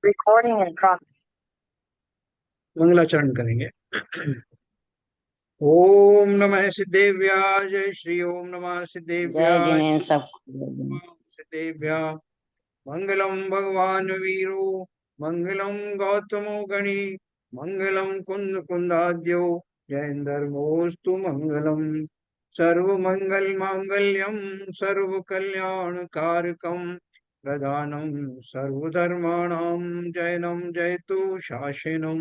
Recording in progress. मंगलाचरण करेंगे। ओम नमः सिद्धेभ्याय। जय श्री ओम नमः जय सिद्धेभ्याय। जिनेन्द्र सब। सिद्धेभ्यः मंगलम भगवान वीरो मंगलम गौतमो गणी मंगलम कुंद कुंदाद्यो जयेन्द्रमोस्तु मंगलम। सर्व मंगल मांगल्यम सर्व कल्याण कारकम प्रधानम सर्वधर्माणां जैनम जयतु शासनम।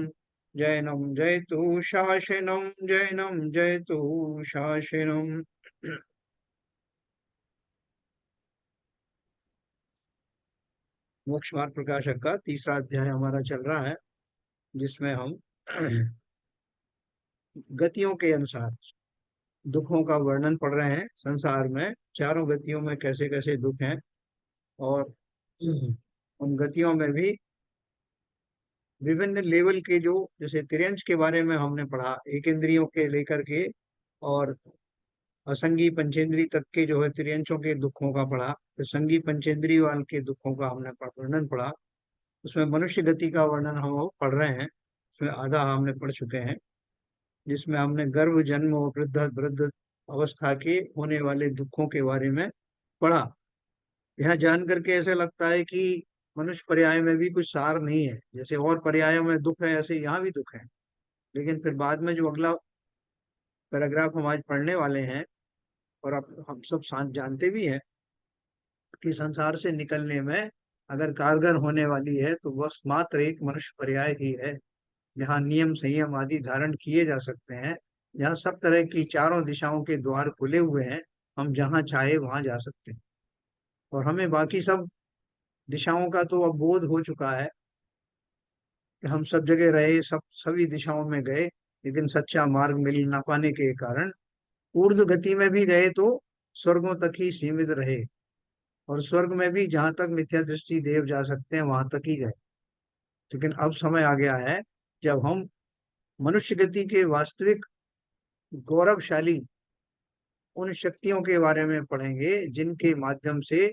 जैनम जयतु शासनम जैनम जयतु शासनम। मोक्ष मार्ग प्रकाशक का तीसरा अध्याय हमारा चल रहा है, जिसमें हम गतियों के अनुसार दुखों का वर्णन पढ़ रहे हैं। संसार में चारों गतियों में कैसे कैसे दुख हैं, और उन गतियों में भी विभिन्न लेवल के, जो जैसे तिर्यंच के बारे में हमने पढ़ा, एक इंद्रियों के लेकर के और असंगी पंचेंद्री तक के जो है तिर्यंचों के दुखों का पढ़ा। फिर संगी पंचेंद्री वाल के दुखों का हमने वर्णन पढ़ा। उसमें मनुष्य गति का वर्णन हम वो पढ़ रहे हैं, उसमें आधा हमने पढ़ चुके हैं, जिसमें हमने गर्भ जन्म और वृद्ध वृद्ध अवस्था के होने वाले दुखों के बारे में पढ़ा। यह जान करके ऐसा लगता है कि मनुष्य पर्याय में भी कुछ सार नहीं है। जैसे और पर्यायों में दुख है, ऐसे यहाँ भी दुख है। लेकिन फिर बाद में जो अगला पैराग्राफ हम आज पढ़ने वाले हैं, और अब हम सब जानते भी हैं कि संसार से निकलने में अगर कारगर होने वाली है तो बस मात्र एक मनुष्य पर्याय ही है, जहाँ नियम संयम आदि धारण किए जा सकते हैं, जहाँ सब तरह की चारों दिशाओं के द्वार खुले हुए हैं, हम जहाँ चाहे वहां जा सकते हैं। और हमें बाकी सब दिशाओं का तो अब बोध हो चुका है कि हम सब जगह रहे, सब सभी दिशाओं में गए, लेकिन सच्चा मार्ग मिल न पाने के कारण ऊर्ध्व गति में भी गए तो स्वर्गों तक ही सीमित रहे, और स्वर्ग में भी जहां तक मिथ्या दृष्टि देव जा सकते हैं वहां तक ही गए। लेकिन अब समय आ गया है जब हम मनुष्य गति के वास्तविक गौरवशाली उन शक्तियों के बारे में पढ़ेंगे, जिनके माध्यम से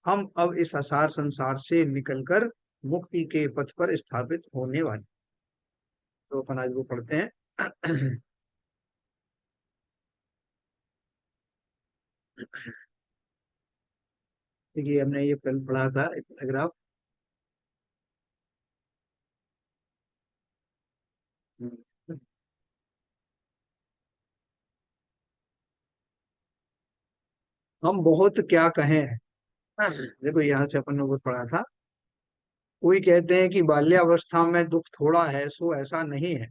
हम अब इस असार संसार से निकलकर मुक्ति के पथ पर स्थापित होने वाले। तो अपन आज वो पढ़ते हैं। देखिए, हमने ये कल पढ़ा था एक पैराग्राफ। हम बहुत क्या कहें। देखो, यहाँ से अपन ने वो पढ़ा था। कोई कहते हैं कि बाल्यावस्था में दुख थोड़ा है, सो ऐसा नहीं है।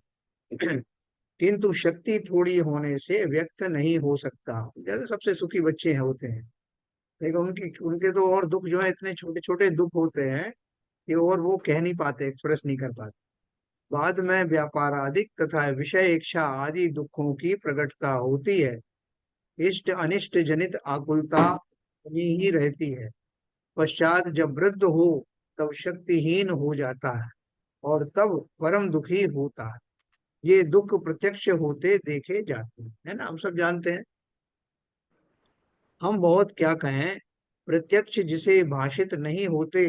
किंतु शक्ति थोड़ी होने से व्यक्त नहीं हो सकता। जैसे सबसे सुखी बच्चे हैं होते हैं, लेकिन उनकी उनके तो और दुख जो है इतने छोटे छोटे दुख होते हैं कि और वो कह नहीं पाते, एक्सप्रेस नहीं कर पाते। बाद में व्यापाराधिक तथा विषय इच्छा आदि दुखों की प्रकटता होती है। इष्ट अनिष्ट जनित आकुलता बनी ही रहती है। पश्चात जब वृद्ध हो तब शक्तिहीन हो जाता है, और तब परम दुखी होता है। ये दुख प्रत्यक्ष होते देखे जाते हैं, है ना, हम सब जानते हैं। हम बहुत क्या कहें, प्रत्यक्ष जिसे भाषित नहीं होते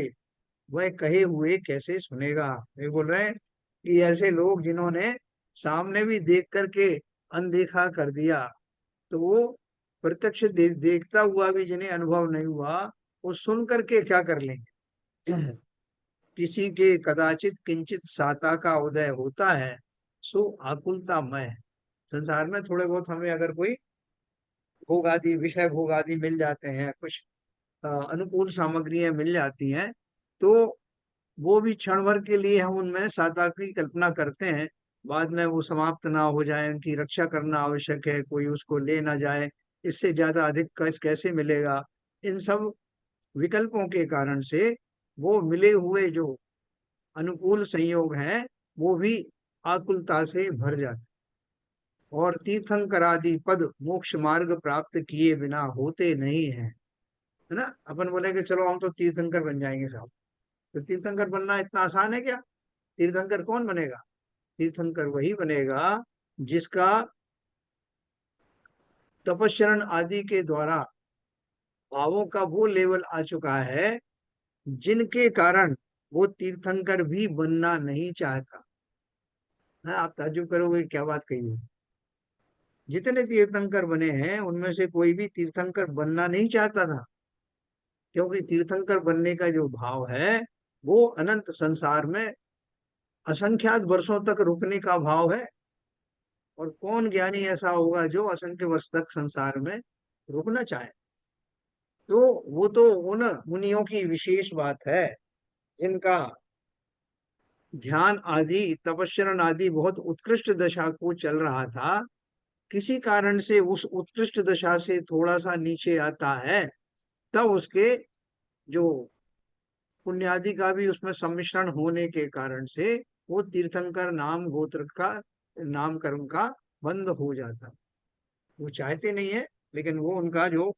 वह कहे हुए कैसे सुनेगा। ये बोल रहे हैं कि ऐसे लोग जिन्होंने सामने भी देख करके अनदेखा कर दिया, तो वो प्रत्यक्ष देखता हुआ भी जिन्हें अनुभव नहीं हुआ, वो सुन करके क्या कर लेंगे। किसी के कदाचित किंचित साता का उदय होता है, सो आकुलता मय। संसार में थोड़े बहुत हमें अगर कोई भोग आदि, विषय भोग आदि मिल जाते हैं, कुछ अनुकूल सामग्रियां मिल जाती हैं, तो वो भी क्षण भर के लिए हम उनमें साता की कल्पना करते हैं। बाद में वो समाप्त ना हो जाए, उनकी रक्षा करना आवश्यक है, कोई उसको ले ना जाए, इससे ज्यादा अधिक कैसे मिलेगा। इन सब विकल्पों के कारण से वो मिले हुए जो अनुकूल संयोग हैं, वो भी आकुलता से भर जाते। और तीर्थंकरादि पद मोक्ष मार्ग प्राप्त किए बिना होते नहीं है, है ना। अपन बोले कि चलो हम तो तीर्थंकर बन जाएंगे साहब, तो तीर्थंकर बनना इतना आसान है क्या? तीर्थंकर कौन बनेगा? तीर्थंकर वही बनेगा जिसका तपस्चरण आदि के द्वारा भावों का वो लेवल आ चुका है, जिनके कारण वो तीर्थंकर भी बनना नहीं चाहता। हाँ, आप ताज्जुब करोगे क्या बात कही है। जितने तीर्थंकर बने हैं उनमें से कोई भी तीर्थंकर बनना नहीं चाहता था, क्योंकि तीर्थंकर बनने का जो भाव है वो अनंत संसार में असंख्यात वर्षों तक रुकने का भाव है। और कौन ज्ञानी ऐसा होगा जो असंख्य वर्ष तक संसार में रुकना चाहे। तो वो तो उन मुनियों की विशेष बात है जिनका ध्यान आदि तपस्चरण आदि बहुत उत्कृष्ट दशा को चल रहा था। किसी कारण से उस उत्कृष्ट दशा से थोड़ा सा नीचे आता है, तब उसके जो पुण्यादि का भी उसमें सम्मिश्रण होने के कारण से वो तीर्थंकर नाम गोत्र का नाम कर्म का बंद हो जाता। वो चाहते नहीं है, लेकिन वो उनका जो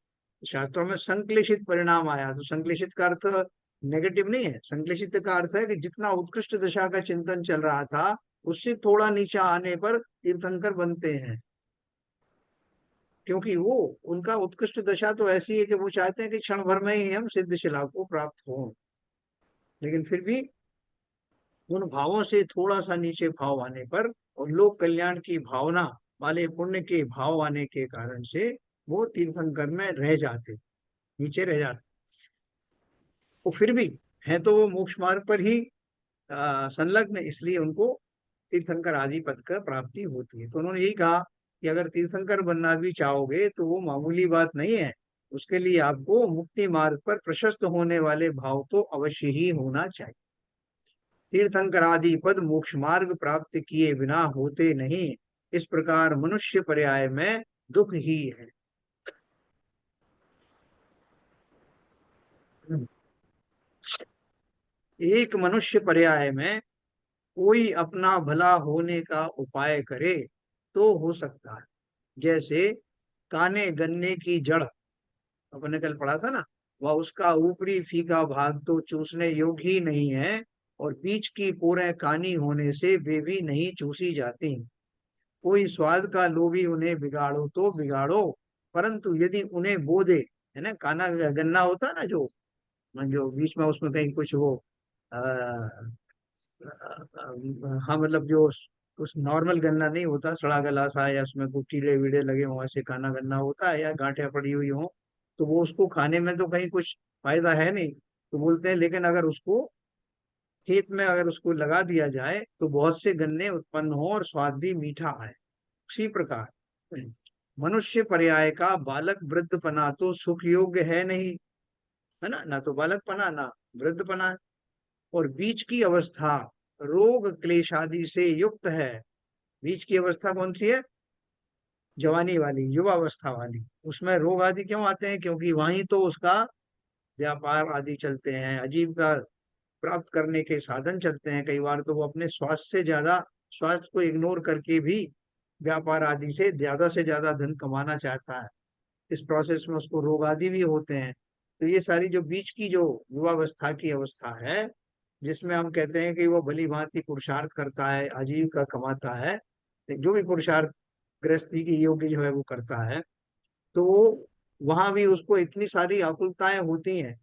शास्त्रों में संक्लेशित परिणाम आया। तो संक्लेशित का अर्थ नेगेटिव नहीं है, संक्लेशित का अर्थ है कि जितना उत्कृष्ट दशा का चिंतन चल रहा था उससे थोड़ा नीचा आने पर तीर्थंकर बनते हैं। क्योंकि वो उनका उत्कृष्ट दशा तो ऐसी है कि वो चाहते हैं कि क्षण भर में ही हम सिद्ध शिला को प्राप्त हों। लेकिन फिर भी उन भावों से थोड़ा सा नीचे भाव आने पर और लोक कल्याण की भावना वाले पुण्य के भाव आने के कारण से वो तीर्थंकर में रह जाते, नीचे रह जाते। वो फिर भी है तो वो मोक्ष मार्ग पर ही संलग्न, इसलिए उनको तीर्थंकर आदि पद का प्राप्ति होती है। तो उन्होंने यही कहा कि अगर तीर्थंकर बनना भी चाहोगे तो वो मामूली बात नहीं है। उसके लिए आपको मुक्ति मार्ग पर प्रशस्त होने वाले भाव तो अवश्य ही होना चाहिए। तीर्थंकर आदि पद मोक्ष मार्ग प्राप्त किए बिना होते नहीं। इस प्रकार मनुष्य पर्याय में दुख ही है। एक मनुष्य पर्याय में कोई अपना भला होने का उपाय करे तो हो सकता है। जैसे काने गन्ने की जड़, अपने कल पढ़ा था ना, वह उसका ऊपरी फीका भाग तो चूसने योग्य ही नहीं है, और बीच की पोरें कानी होने से वे भी नहीं चूसी जाती। कोई स्वाद का लोभी उन्हें बिगाड़ो तो बिगाड़ो, परंतु यदि उन्हें बो दे, है ना, काना गन्ना होता है ना, जो बीच में उसमें कहीं कुछ वो आ, हाँ मतलब जो उस नॉर्मल गन्ना नहीं होता, सड़ा गला सा, या उसमें कुछ कीड़े वीड़े लगे हों, ऐसे काना गन्ना होता है, या गांठें पड़ी हुई हो, तो वो उसको खाने में तो कहीं कुछ फायदा है नहीं। तो बोलते हैं लेकिन अगर उसको खेत में अगर उसको लगा दिया जाए तो बहुत से गन्ने उत्पन्न हो और स्वाद भी मीठा आए। उसी प्रकार मनुष्य पर्याय का बालक वृद्धपना तो सुख योग्य है नहीं, है ना, ना तो बालकपना ना वृद्धपना है। और बीच की अवस्था रोग क्लेश आदि से युक्त है। बीच की अवस्था कौन सी है? जवानी वाली, युवावस्था वाली। उसमें रोग आदि क्यों आते हैं? क्योंकि वहीं तो उसका व्यापार आदि चलते हैं, आजीविका प्राप्त करने के साधन चलते हैं। कई बार तो वो अपने स्वास्थ्य से ज्यादा, स्वास्थ्य को इग्नोर करके भी व्यापार आदि से ज्यादा धन कमाना चाहता है। इस प्रोसेस में उसको रोग आदि भी होते हैं। तो ये सारी जो बीच की जो युवावस्था की अवस्था है, जिसमें हम कहते हैं कि वो भली भांति पुरुषार्थ करता है, आजीविका कमाता है, जो भी पुरुषार्थ गृहस्थी की योग्य जो है वो करता है, तो वहां भी उसको इतनी सारी आकुलताएं होती हैं,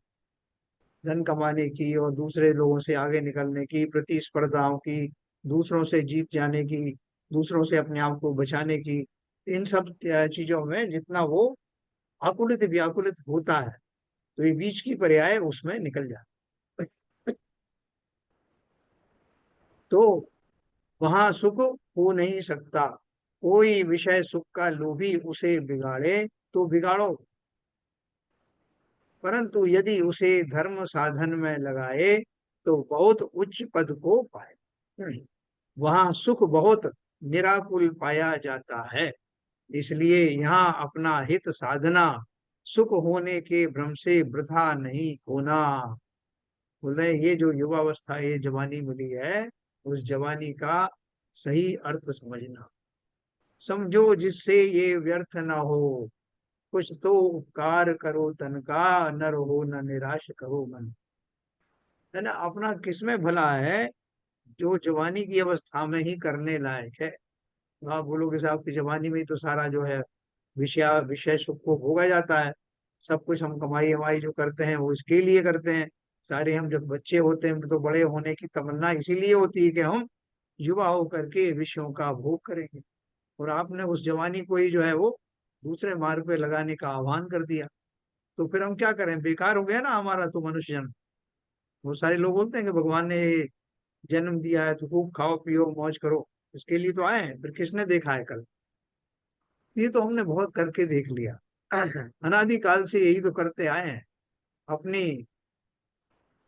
धन कमाने की और दूसरे लोगों से आगे निकलने की, प्रतिस्पर्धाओं की, दूसरों से जीत जाने की, दूसरों से अपने आप को बचाने की। इन सब चीजों में जितना वो आकुलित व्याकुलित होता है, तो ये बीच की पर्याय उसमें निकल जाता है। तो वहां सुख हो नहीं सकता। कोई विषय सुख का लोभी उसे बिगाड़े तो बिगाड़ो, परंतु यदि उसे धर्म साधन में लगाए तो बहुत उच्च पद को पाए। वहां सुख बहुत निराकुल पाया जाता है, इसलिए यहाँ अपना हित साधना, सुख होने के भ्रम से वृथा नहीं होना। बोले ये जो युवावस्था, ये जवानी मिली है, उस जवानी का सही अर्थ समझना। समझो जिससे ये व्यर्थ ना हो, कुछ तो उपकार करो तन का, न रहो न निराश करो मन। है ना, अपना किसमें भला है? जो जवानी की अवस्था में ही करने लायक है। तो आप बोलोगे साहब की जवानी में ही तो सारा जो है विषय विषय सुख को भोगा जाता है। सब कुछ हम कमाई हमारी जो करते हैं वो इसके लिए करते हैं। सारे हम जब बच्चे होते हैं तो बड़े होने की तमन्ना इसीलिए होती है कि हम युवा होकर के विषयों का भोग करेंगे। और आपने उस जवानी को ही जो है वो दूसरे मार्ग पे लगाने का आह्वान कर दिया। तो फिर हम क्या करें, बेकार हो गया ना हमारा तो मनुष्य जन्म। बहुत सारे लोग बोलते हैं कि भगवान ने ये जन्म दिया है तो खूब खाओ पियो मौज करो, इसके लिए तो आए हैं। फिर किसने देखा है कल? ये तो हमने बहुत करके देख लिया। अनादि काल से यही तो करते आए हैं। अपनी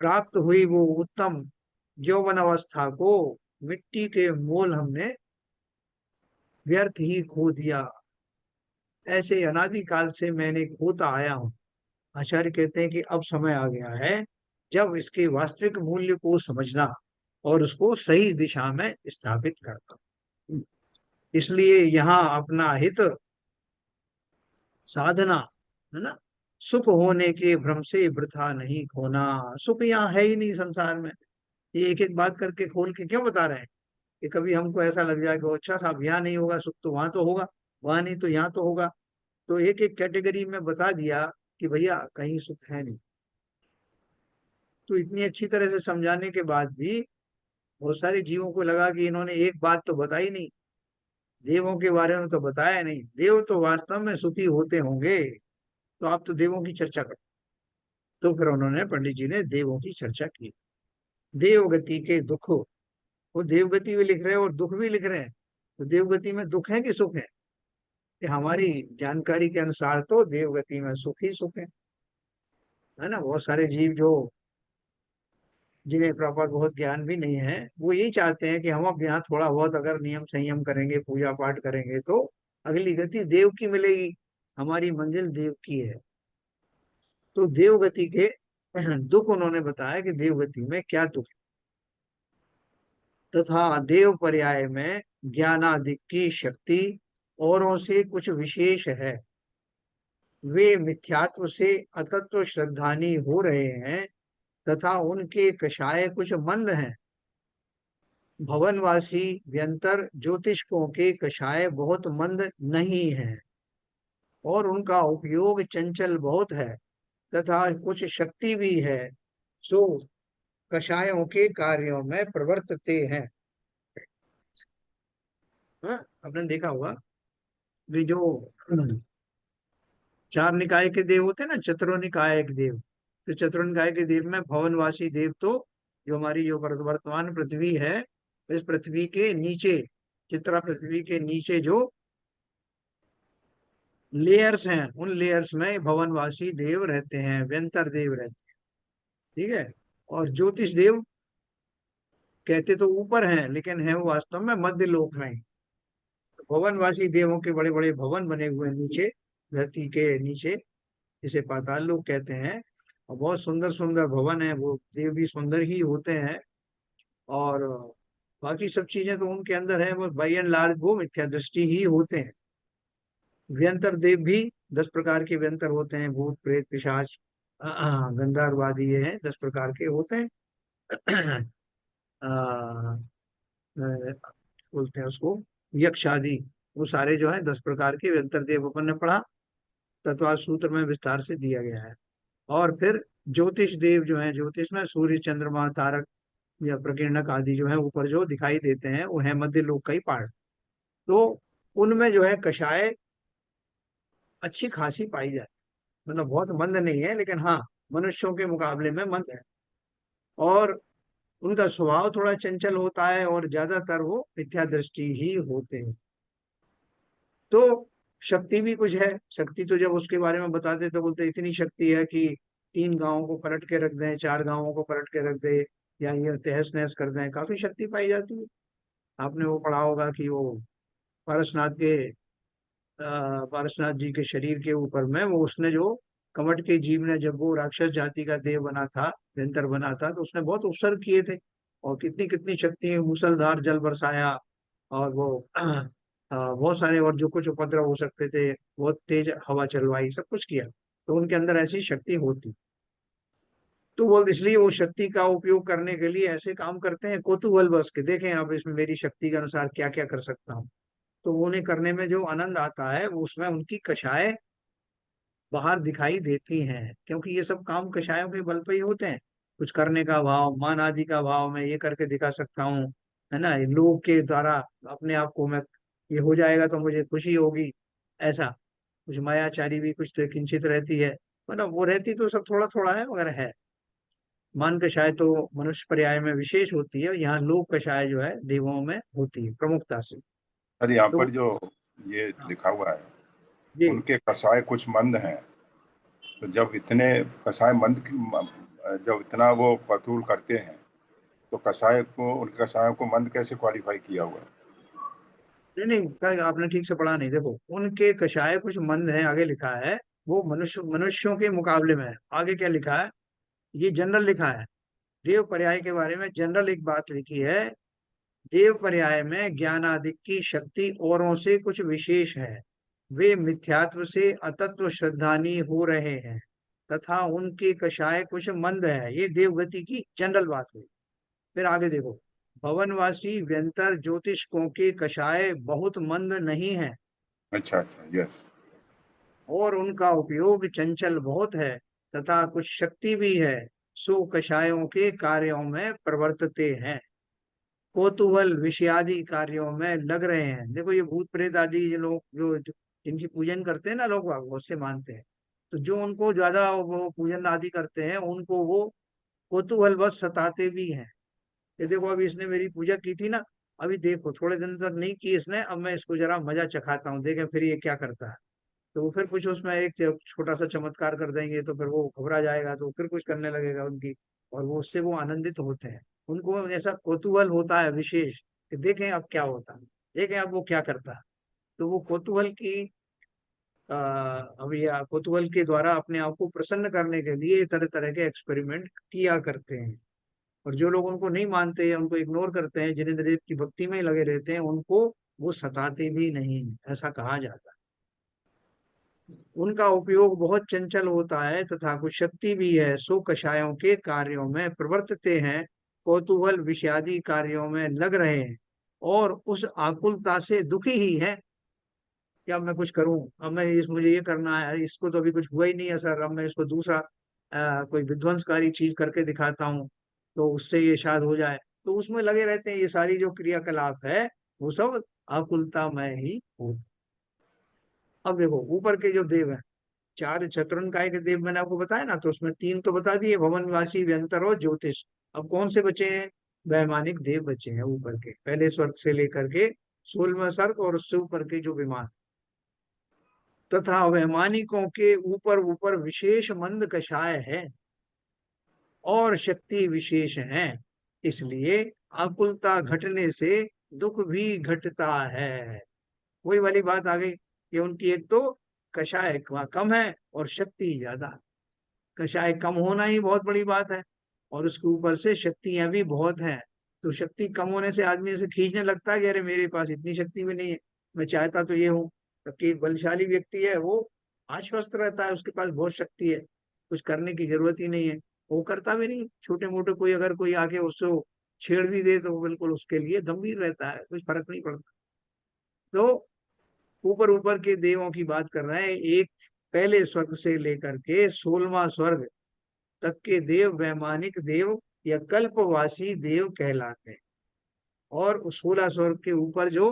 प्राप्त हुई वो उत्तम यौवन अवस्था को मिट्टी के मोल हमने व्यर्थ ही खो दिया। ऐसे अनादि काल से मैंने खोता आया हूँ। आचार्य कहते हैं कि अब समय आ गया है जब इसके वास्तविक मूल्य को समझना और उसको सही दिशा में स्थापित करना। इसलिए यहाँ अपना हित साधना, है ना, सुख होने के भ्रम से वृथा नहीं खोना। सुख यहाँ है ही नहीं संसार में। ये एक एक बात करके खोल के क्यों बता रहे हैं कि कभी हमको ऐसा लग जाए कि अच्छा साहब यहाँ नहीं होगा सुख तो वहां तो होगा, वहां नहीं तो यहाँ तो होगा। तो एक एक कैटेगरी में बता दिया कि भैया कहीं सुख है नहीं। तो इतनी अच्छी तरह से समझाने के बाद भी बहुत सारे जीवों को लगा कि इन्होंने एक बात तो बताई नहीं, देवों के बारे में तो बताया नहीं। देव तो वास्तव में सुखी होते होंगे, तो आप तो देवों की चर्चा करो। तो फिर उन्होंने, पंडित जी ने देवों की चर्चा की। देवगति के दुख, वो देवगति भी लिख रहे हैं और दुख भी लिख रहे हैं। तो देवगति में दुख है कि सुख है? कि हमारी जानकारी के अनुसार तो देवगति में सुख ही सुख है ना। बहुत सारे जीव जो, जिन्हें प्रॉपर बहुत ज्ञान भी नहीं है, वो यही चाहते हैं कि हम अब यहाँ थोड़ा बहुत अगर नियम संयम करेंगे पूजा पाठ करेंगे तो अगली गति देव की मिलेगी, हमारी मंजिल देव की है। तो देवगति के दुख उन्होंने बताया कि देवगति में क्या दुख है। तथा देव पर्याय में ज्ञानादिक की शक्ति औरों से कुछ विशेष है। वे मिथ्यात्व से अतत्व श्रद्धानी हो रहे हैं तथा उनके कषाय कुछ मंद हैं। भवनवासी व्यंतर ज्योतिषकों के कषाय बहुत मंद नहीं है और उनका उपयोग चंचल बहुत है तथा कुछ शक्ति भी है, सो कषायों के कार्यों में प्रवर्तते हैं। हाँ, आपने देखा होगा भी जो चार निकाय के देव होते हैं ना, चतुर्निकाय के देव। तो चतुर्निकाय के देव में भवनवासी देव तो जो हमारी जो वर्तमान पृथ्वी है, इस पृथ्वी के नीचे, चित्रा पृथ्वी के नीचे जो लेयर्स हैं, उन लेयर्स में भवनवासी देव रहते हैं, व्यंतर देव रहते हैं। ठीक है। और ज्योतिष देव कहते तो ऊपर हैं लेकिन है वो वास्तव में मध्य लोक में ही। भवनवासी देवों के बड़े बड़े भवन बने हुए हैं नीचे, धरती के नीचे, जिसे पाताल लोक कहते हैं। और बहुत सुंदर सुंदर भवन है, वो देव भी सुंदर ही होते हैं। और बाकी सब चीजें तो उनके अंदर है, वो बाई एंड लार्ज वो मिथ्या दृष्टि ही होते हैं। व्यंतर देव भी 10 प्रकार के व्यंतर होते हैं, भूत प्रेत पिशाच गंधर्व आदि, ये हैं 10 प्रकार के होते हैं। आ, बोलते हैं उसको यक्ष आदि, वो सारे जो है 10 प्रकार के व्यंतर देव अपन ने पढ़ा, तत्व सूत्र में विस्तार से दिया गया है। और फिर ज्योतिष देव जो है, ज्योतिष में सूर्य चंद्रमा तारक या प्रकीर्णक आदि जो है ऊपर जो दिखाई देते हैं, वो है मध्य लोक का ही पार्ट। तो उनमें जो है कषाय अच्छी खासी पाई जाती है, मतलब बहुत मंद नहीं है लेकिन हाँ मनुष्यों के मुकाबले में मंद है। और उनका स्वभाव थोड़ा चंचल होता है और ज्यादातर वो मिथ्या दृष्टि ही होते हैं। तो शक्ति भी कुछ है। शक्ति तो जब उसके बारे में बताते तो बोलते इतनी शक्ति है कि 3 गांवों को पलट के रख दें, 4 गांवों को पलट के रख दे, या ये तहस नहस कर दें, काफी शक्ति पाई जाती है। आपने वो पढ़ा होगा कि वो पारसनाथ के पारसनाथ जी के शरीर के ऊपर में वो उसने जो कमट के जीव ने, जब वो राक्षस जाति का देव बना था, व्यंतर बना था, तो उसने बहुत उपसर्ग किए थे। और कितनी कितनी शक्ति, मूसलधार जल बरसाया, और वो बहुत सारे और जो कुछ उपद्रव हो सकते थे, बहुत तेज हवा चलवाई, सब कुछ किया। तो उनके अंदर ऐसी शक्ति होती। तो बोल इसलिए वो शक्ति का उपयोग करने के लिए ऐसे काम करते हैं कौतूहल बस के, देखें आप इसमें मेरी शक्ति के अनुसार क्या क्या कर सकता हूँ। तो वो उन्हें करने में जो आनंद आता है वो उसमें उनकी कषाय बाहर दिखाई देती हैं, क्योंकि ये सब काम कषायों के बल पे ही होते हैं। कुछ करने का भाव, मान आदि का भाव, मैं ये करके दिखा सकता हूँ, है ना, ये लोग के द्वारा अपने आप को मैं, ये हो जाएगा तो मुझे खुशी होगी, ऐसा कुछ मायाचारी भी कुछ तो किंचित रहती है, मतलब वो रहती तो सब थोड़ा थोड़ा है मगर है। मान कषाय तो मनुष्य पर्याय में विशेष होती है, यहाँ लोक कषाय जो है देवों में होती है प्रमुखता से। सर यहाँ तो पर जो ये हाँ, लिखा हुआ है, जी उनके कसाय कुछ मंद हैं, तो जब इतने कसाय मंद जब इतना वो वसूल करते हैं, तो कसाय को, उनके कसायों को मंद कैसे क्वालिफाई किया हुआ है? नहीं नहीं, आपने ठीक से पढ़ा नहीं, देखो उनके कषाय कुछ मंद हैं आगे लिखा है, वो मनुष्यों के मुकाबले में है। आगे क्या लिखा है, ये जनरल लिखा है, देव पर्याय के बारे में जनरल एक बात लिखी है। देव पर्याय में ज्ञानादि की शक्ति औरों से कुछ विशेष है, वे मिथ्यात्व से अतत्व श्रद्धानी हो रहे हैं, तथा उनके कषाय कुछ मंद है, ये देवगति की जनरल बात हुई। फिर आगे देखो, भवनवासी व्यंतर ज्योतिषकों के कषाय बहुत मंद नहीं है, अच्छा अच्छा, यस। और उनका उपयोग चंचल बहुत है, तथा कुछ शक्ति भी है, सो कषायों के कार्यों में प्रवर्तते हैं, कौतूहल विषयादि कार्यों में लग रहे हैं। देखो ये भूत प्रेत आदि ये लोग जो जिनकी पूजन करते हैं ना लोग बाग, वो उससे मानते हैं, तो जो उनको ज्यादा वो पूजन आदि करते हैं उनको वो कौतूहल बस सताते भी हैं। ये देखो अभी इसने मेरी पूजा की थी ना, अभी देखो थोड़े दिन तक नहीं की इसने, अब मैं इसको जरा मजा चखाता हूँ, देखें फिर ये क्या करता है। तो वो फिर कुछ उसमें एक छोटा सा चमत्कार कर देंगे तो फिर वो घबरा जाएगा, तो फिर कुछ करने लगेगा उनकी, और वो उससे वो आनंदित होते हैं। उनको ऐसा कौतूहल होता है विशेष कि देखें अब क्या होता है, देखें अब वो क्या करता है। तो वो कौतूहल की अब यह कौतूहल के द्वारा अपने आप को प्रसन्न करने के लिए तरह तरह के एक्सपेरिमेंट किया करते हैं। और जो लोग उनको नहीं मानते हैं, उनको इग्नोर करते हैं, जिन्हें देव की भक्ति में ही लगे रहते हैं, उनको वो सताते भी नहीं, ऐसा कहा जाता है। उनका उपयोग बहुत चंचल होता है, तथा कुछ शक्ति भी है, सो कषायों के कार्यों में प्रवर्तते हैं, कौतूहल विषादी कार्यों में लग रहे हैं, और उस आकुलता से दुखी ही है कि अब मैं कुछ करूं, अब मैं मुझे ये करना है, इसको तो अभी कुछ हुआ ही नहीं है सर, अब मैं इसको दूसरा कोई विध्वंसकारी चीज करके दिखाता हूँ, तो उससे ये शायद हो जाए, तो उसमें लगे रहते हैं। ये सारी जो क्रियाकलाप है वो सब आकुलता में ही होती। अब देखो ऊपर के जो देव हैं, चार चतुरंगाय के देव मैंने आपको बताया ना, तो उसमें तीन तो बता दिए, भवन निवासी व्यंतर और ज्योतिष। अब कौन से बचे हैं, वैमानिक देव बचे हैं ऊपर के, पहले स्वर्ग से लेकर के 16वां स्वर्ग और उससे ऊपर के जो विमान, तथा वैमानिकों के ऊपर ऊपर विशेष मंद कषाय है और शक्ति विशेष है, इसलिए आकुलता घटने से दुख भी घटता है। वही वाली बात आ गई कि उनकी एक तो कषाय कम है और शक्ति ज्यादा। कषाय कम होना ही बहुत बड़ी बात है, और उसके ऊपर से शक्तियां भी बहुत हैं। तो शक्ति कम होने से आदमी से खींचने लगता है कि अरे मेरे पास इतनी शक्ति भी नहीं है, मैं चाहता तो ये हूँ। जबकि एक बलशाली व्यक्ति है वो आश्वस्त रहता है, उसके पास बहुत शक्ति है, कुछ करने की जरूरत ही नहीं है, वो करता भी नहीं। छोटे मोटे कोई अगर कोई आके उससे छेड़ भी दे तो वो बिल्कुल उसके लिए गंभीर रहता है, कुछ फर्क नहीं पड़ता। तो ऊपर ऊपर के देवों की बात कर रहे हैं, एक पहले स्वर्ग से लेकर के 16वां स्वर्ग तक के देव वैमानिक देव या कल्पवासी देव कहलाते हैं। और उस 16 स्वर्ग के ऊपर जो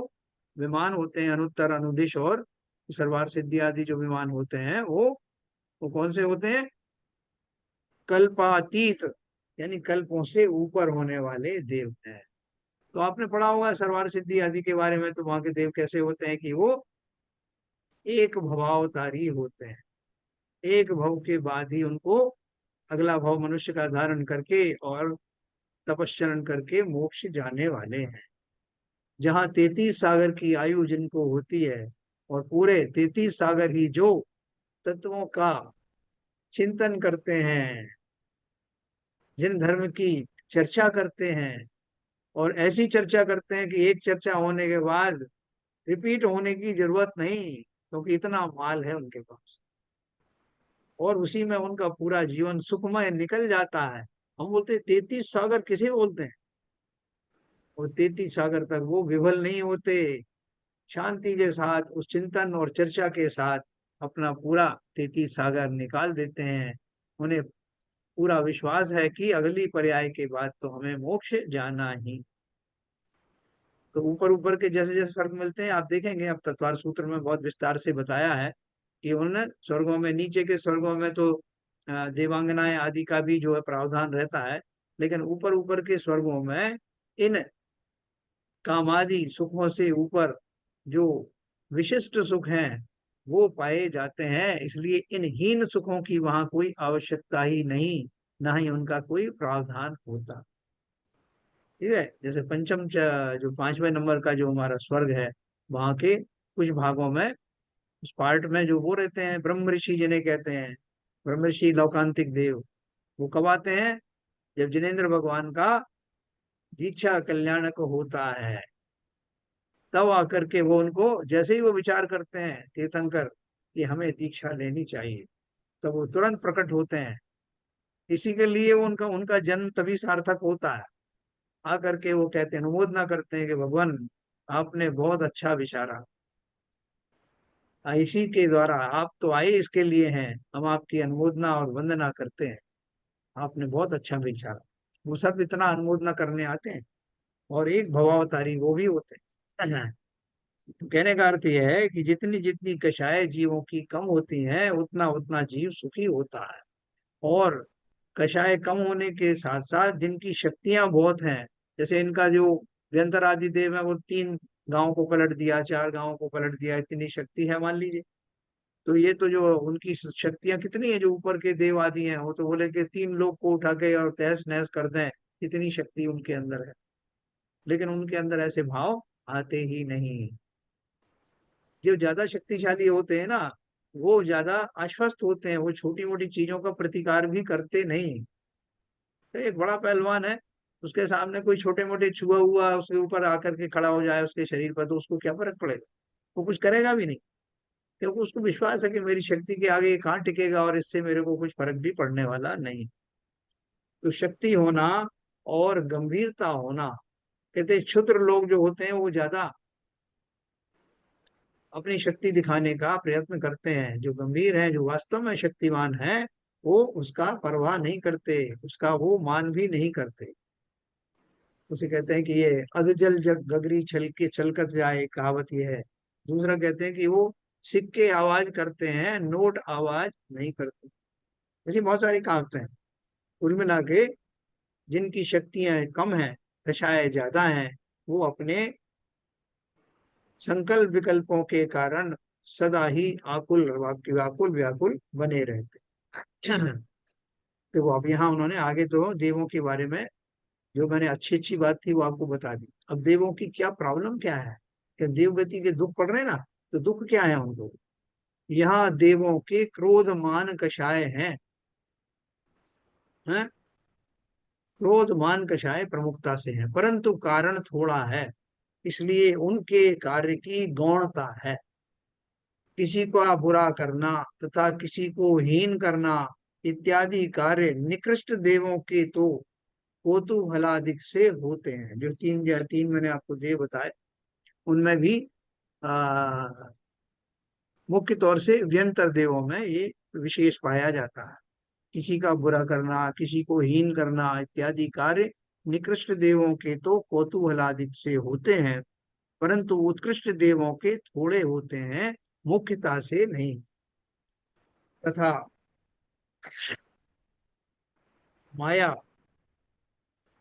विमान होते हैं, अनुत्तर अनुदिश और सर्वार सिद्धि आदि जो विमान होते हैं, वो कौन से होते हैं, कल्पातीत, यानी कल्पों से ऊपर होने वाले देव हैं। तो आपने पढ़ा होगा सर्वार सिद्धि आदि के बारे में, तो वहां के देव कैसे होते हैं कि वो एक भवावतारी होते हैं, एक भव के बाद ही उनको अगला भव मनुष्य का धारण करके और तपस्चरण करके मोक्ष जाने वाले हैं। जहाँ 33 सागर की आयु जिनको होती है, और पूरे 33 सागर ही जो तत्वों का चिंतन करते हैं, जिन धर्म की चर्चा करते हैं, और ऐसी चर्चा करते हैं कि एक चर्चा होने के बाद रिपीट होने की जरूरत नहीं, क्योंकि इतना माल है उनके पास, और उसी में उनका पूरा जीवन सुखमय निकल जाता है। हम बोलते हैं 33 सागर किसे बोलते हैं, और 33 सागर तक वो विफल नहीं होते, शांति के साथ उस चिंतन और चर्चा के साथ अपना पूरा 33 सागर निकाल देते हैं। उन्हें पूरा विश्वास है कि अगली पर्याय के बाद तो हमें मोक्ष जाना ही। तो ऊपर ऊपर के जैसे जैसे स्वर्ग मिलते हैं, आप देखेंगे, अब तत्वार सूत्र में बहुत विस्तार से बताया है कि उन स्वर्गों में, नीचे के स्वर्गों में तो देवांगनाएं आदि का भी जो है प्रावधान रहता है, लेकिन ऊपर ऊपर के स्वर्गों में इन कामादि सुखों से ऊपर जो विशिष्ट सुख हैं वो पाए जाते हैं। इसलिए इन हीन सुखों की वहां कोई आवश्यकता ही नहीं, ना ही उनका कोई प्रावधान होता। ठीक है, जैसे जो 5वें नंबर का जो हमारा स्वर्ग है, वहां के कुछ भागों में, उस पार्ट में जो वो रहते हैं, ब्रह्म ऋषि जिन्हें कहते हैं, ब्रह्म ऋषि लौकांतिक देव, वो कब आते हैं? जब जिनेन्द्र भगवान का दीक्षा कल्याणक होता है, तब आकर के वो उनको, जैसे ही वो विचार करते हैं तीर्थंकर कि हमें दीक्षा लेनी चाहिए, तब वो तुरंत प्रकट होते हैं। इसी के लिए उनका उनका जन्म तभी सार्थक होता है। आकर के वो कहते हैं, अनुमोदना करते हैं कि भगवान, आपने बहुत अच्छा विचारा, इसी के द्वारा आप तो आए, इसके लिए हैं, हम आपकी अनुमोदना और वंदना करते हैं, आपने बहुत अच्छा विचारा। वो सब इतना अनुमोदना करने आते हैं, और एक भवावतारी वो भी होते हैं। तो कहने का अर्थ यह है कि जितनी जितनी कषाय जीवों की कम होती हैं, उतना उतना जीव सुखी होता है। और कषाय कम होने के साथ साथ जिनकी शक्तियां बहुत हैं, जैसे इनका जो व्यंतर आदि देव है, वो 3 गांव को पलट दिया, 4 गांव को पलट दिया, इतनी शक्ति है मान लीजिए। तो ये तो जो उनकी शक्तियां कितनी है, जो ऊपर के देव आदि हैं, वो तो बोले कि 3 लोग को उठा के और तहस नहस कर दें, इतनी शक्ति उनके अंदर है। लेकिन उनके अंदर ऐसे भाव आते ही नहीं। जो ज्यादा शक्तिशाली होते हैं ना, वो ज्यादा आश्वस्त होते हैं, वो छोटी मोटी चीजों का प्रतिकार भी करते नहीं। तो एक बड़ा पहलवान है, उसके सामने कोई छोटे मोटे छुआ हुआ उसके ऊपर आकर के खड़ा हो जाए उसके शरीर पर, तो उसको क्या फर्क पड़ेगा? वो कुछ करेगा भी नहीं, क्योंकि उसको विश्वास है कि मेरी शक्ति के आगे ये कहाँ टिकेगा, और इससे मेरे को कुछ फर्क भी पड़ने वाला नहीं। तो शक्ति होना और गंभीरता होना, कहते हैं क्षुद्र लोग जो होते हैं वो ज्यादा अपनी शक्ति दिखाने का प्रयत्न करते हैं, जो गंभीर हैं, जो वास्तव में शक्तिमान हैं, वो उसका परवाह नहीं करते, उसका वो मान भी नहीं करते। उसे कहते हैं कि ये अधजल जग गगरी छल के छलकत जाए, कहावत ये है। दूसरा कहते हैं कि वो सिक्के आवाज करते हैं, नोट आवाज नहीं करते। ऐसी बहुत सारी कहावतें हैं। कुल मिला के जिनकी शक्तियां कम हैं, दशाएं ज्यादा हैं, वो अपने संकल्प विकल्पों के कारण सदा ही आकुल व्याकुल व्याकुल बने रहते। देखो, अब यहाँ उन्होंने आगे तो देवों के बारे में, जो मैंने अच्छी अच्छी बात थी वो आपको बता दी। अब देवों की क्या प्रॉब्लम क्या है, कि देवगति के दुख पड़ रहे हैं ना, तो दुख क्या है उनको? यहाँ देवों के क्रोध मान कषाय हैं, क्रोध मान कषाय प्रमुखता से हैं, परंतु कारण थोड़ा है, इसलिए उनके कार्य की गौणता है। किसी का बुरा करना तथा किसी को हीन करना इत्यादि कार्य निकृष्ट देवों के तो कौतूहलादिक से होते हैं। जो 3 मैंने आपको देव बताए, उनमें भी आ, मुख्य तौर से व्यंतर देवों में ये विशेष पाया जाता है। किसी का बुरा करना, किसी को हीन करना इत्यादि कार्य निकृष्ट देवों के तो कौतूहलादिक से होते हैं, परंतु उत्कृष्ट देवों के थोड़े होते हैं, मुख्यता से नहीं। तथा माया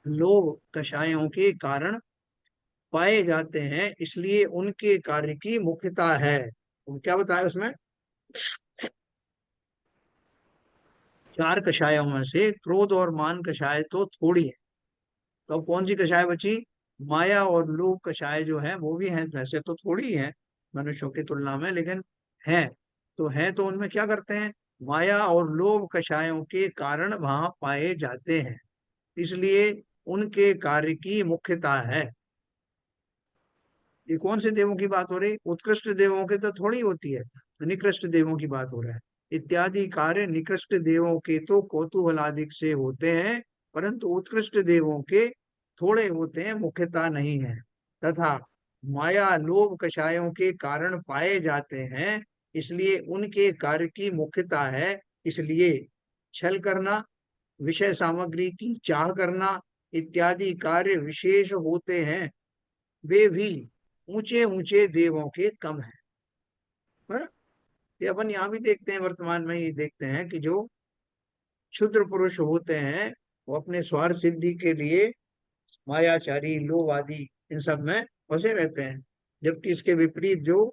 लोभ कषायों के कारण पाए जाते हैं, इसलिए उनके कार्य की मुख्यता है। वो क्या बताया उसमें? 4 कषायों में से क्रोध और मान कषाय तो थोड़ी है। तो अब कौन सी कषाय बची? माया और लोभ कषाय जो है वो भी है, वैसे तो थोड़ी है मनुष्यों की तुलना में, लेकिन है। तो है तो उनमें क्या करते हैं? माया और लोभ कषायों के कारण वहां पाए जाते हैं, इसलिए उनके कार्य की मुख्यता है। ये कौन से देवों की बात हो रही? उत्कृष्ट देवों के तो थोड़ी होती है, निकृष्ट देवों की बात हो रहा है। इत्यादि कार्य निकृष्ट देवों के तो कौतूहलादिक से होते हैं, परंतु उत्कृष्ट देवों के थोड़े होते हैं, मुख्यता नहीं है। तथा माया लोभ कषायों के कारण पाए जाते हैं, इसलिए उनके कार्य की मुख्यता है। इसलिए छल करना, विषय सामग्री की चाह करना इत्यादि कार्य विशेष होते हैं, वे भी ऊंचे ऊंचे देवों के कम है। हाँ? ये अपन यहाँ भी देखते हैं, वर्तमान में ये देखते हैं कि जो क्षुद्र पुरुष होते हैं वो अपने स्वार्थ सिद्धि के लिए मायाचारी, लोभवादी, इन सब में फंसे रहते हैं। जबकि इसके विपरीत जो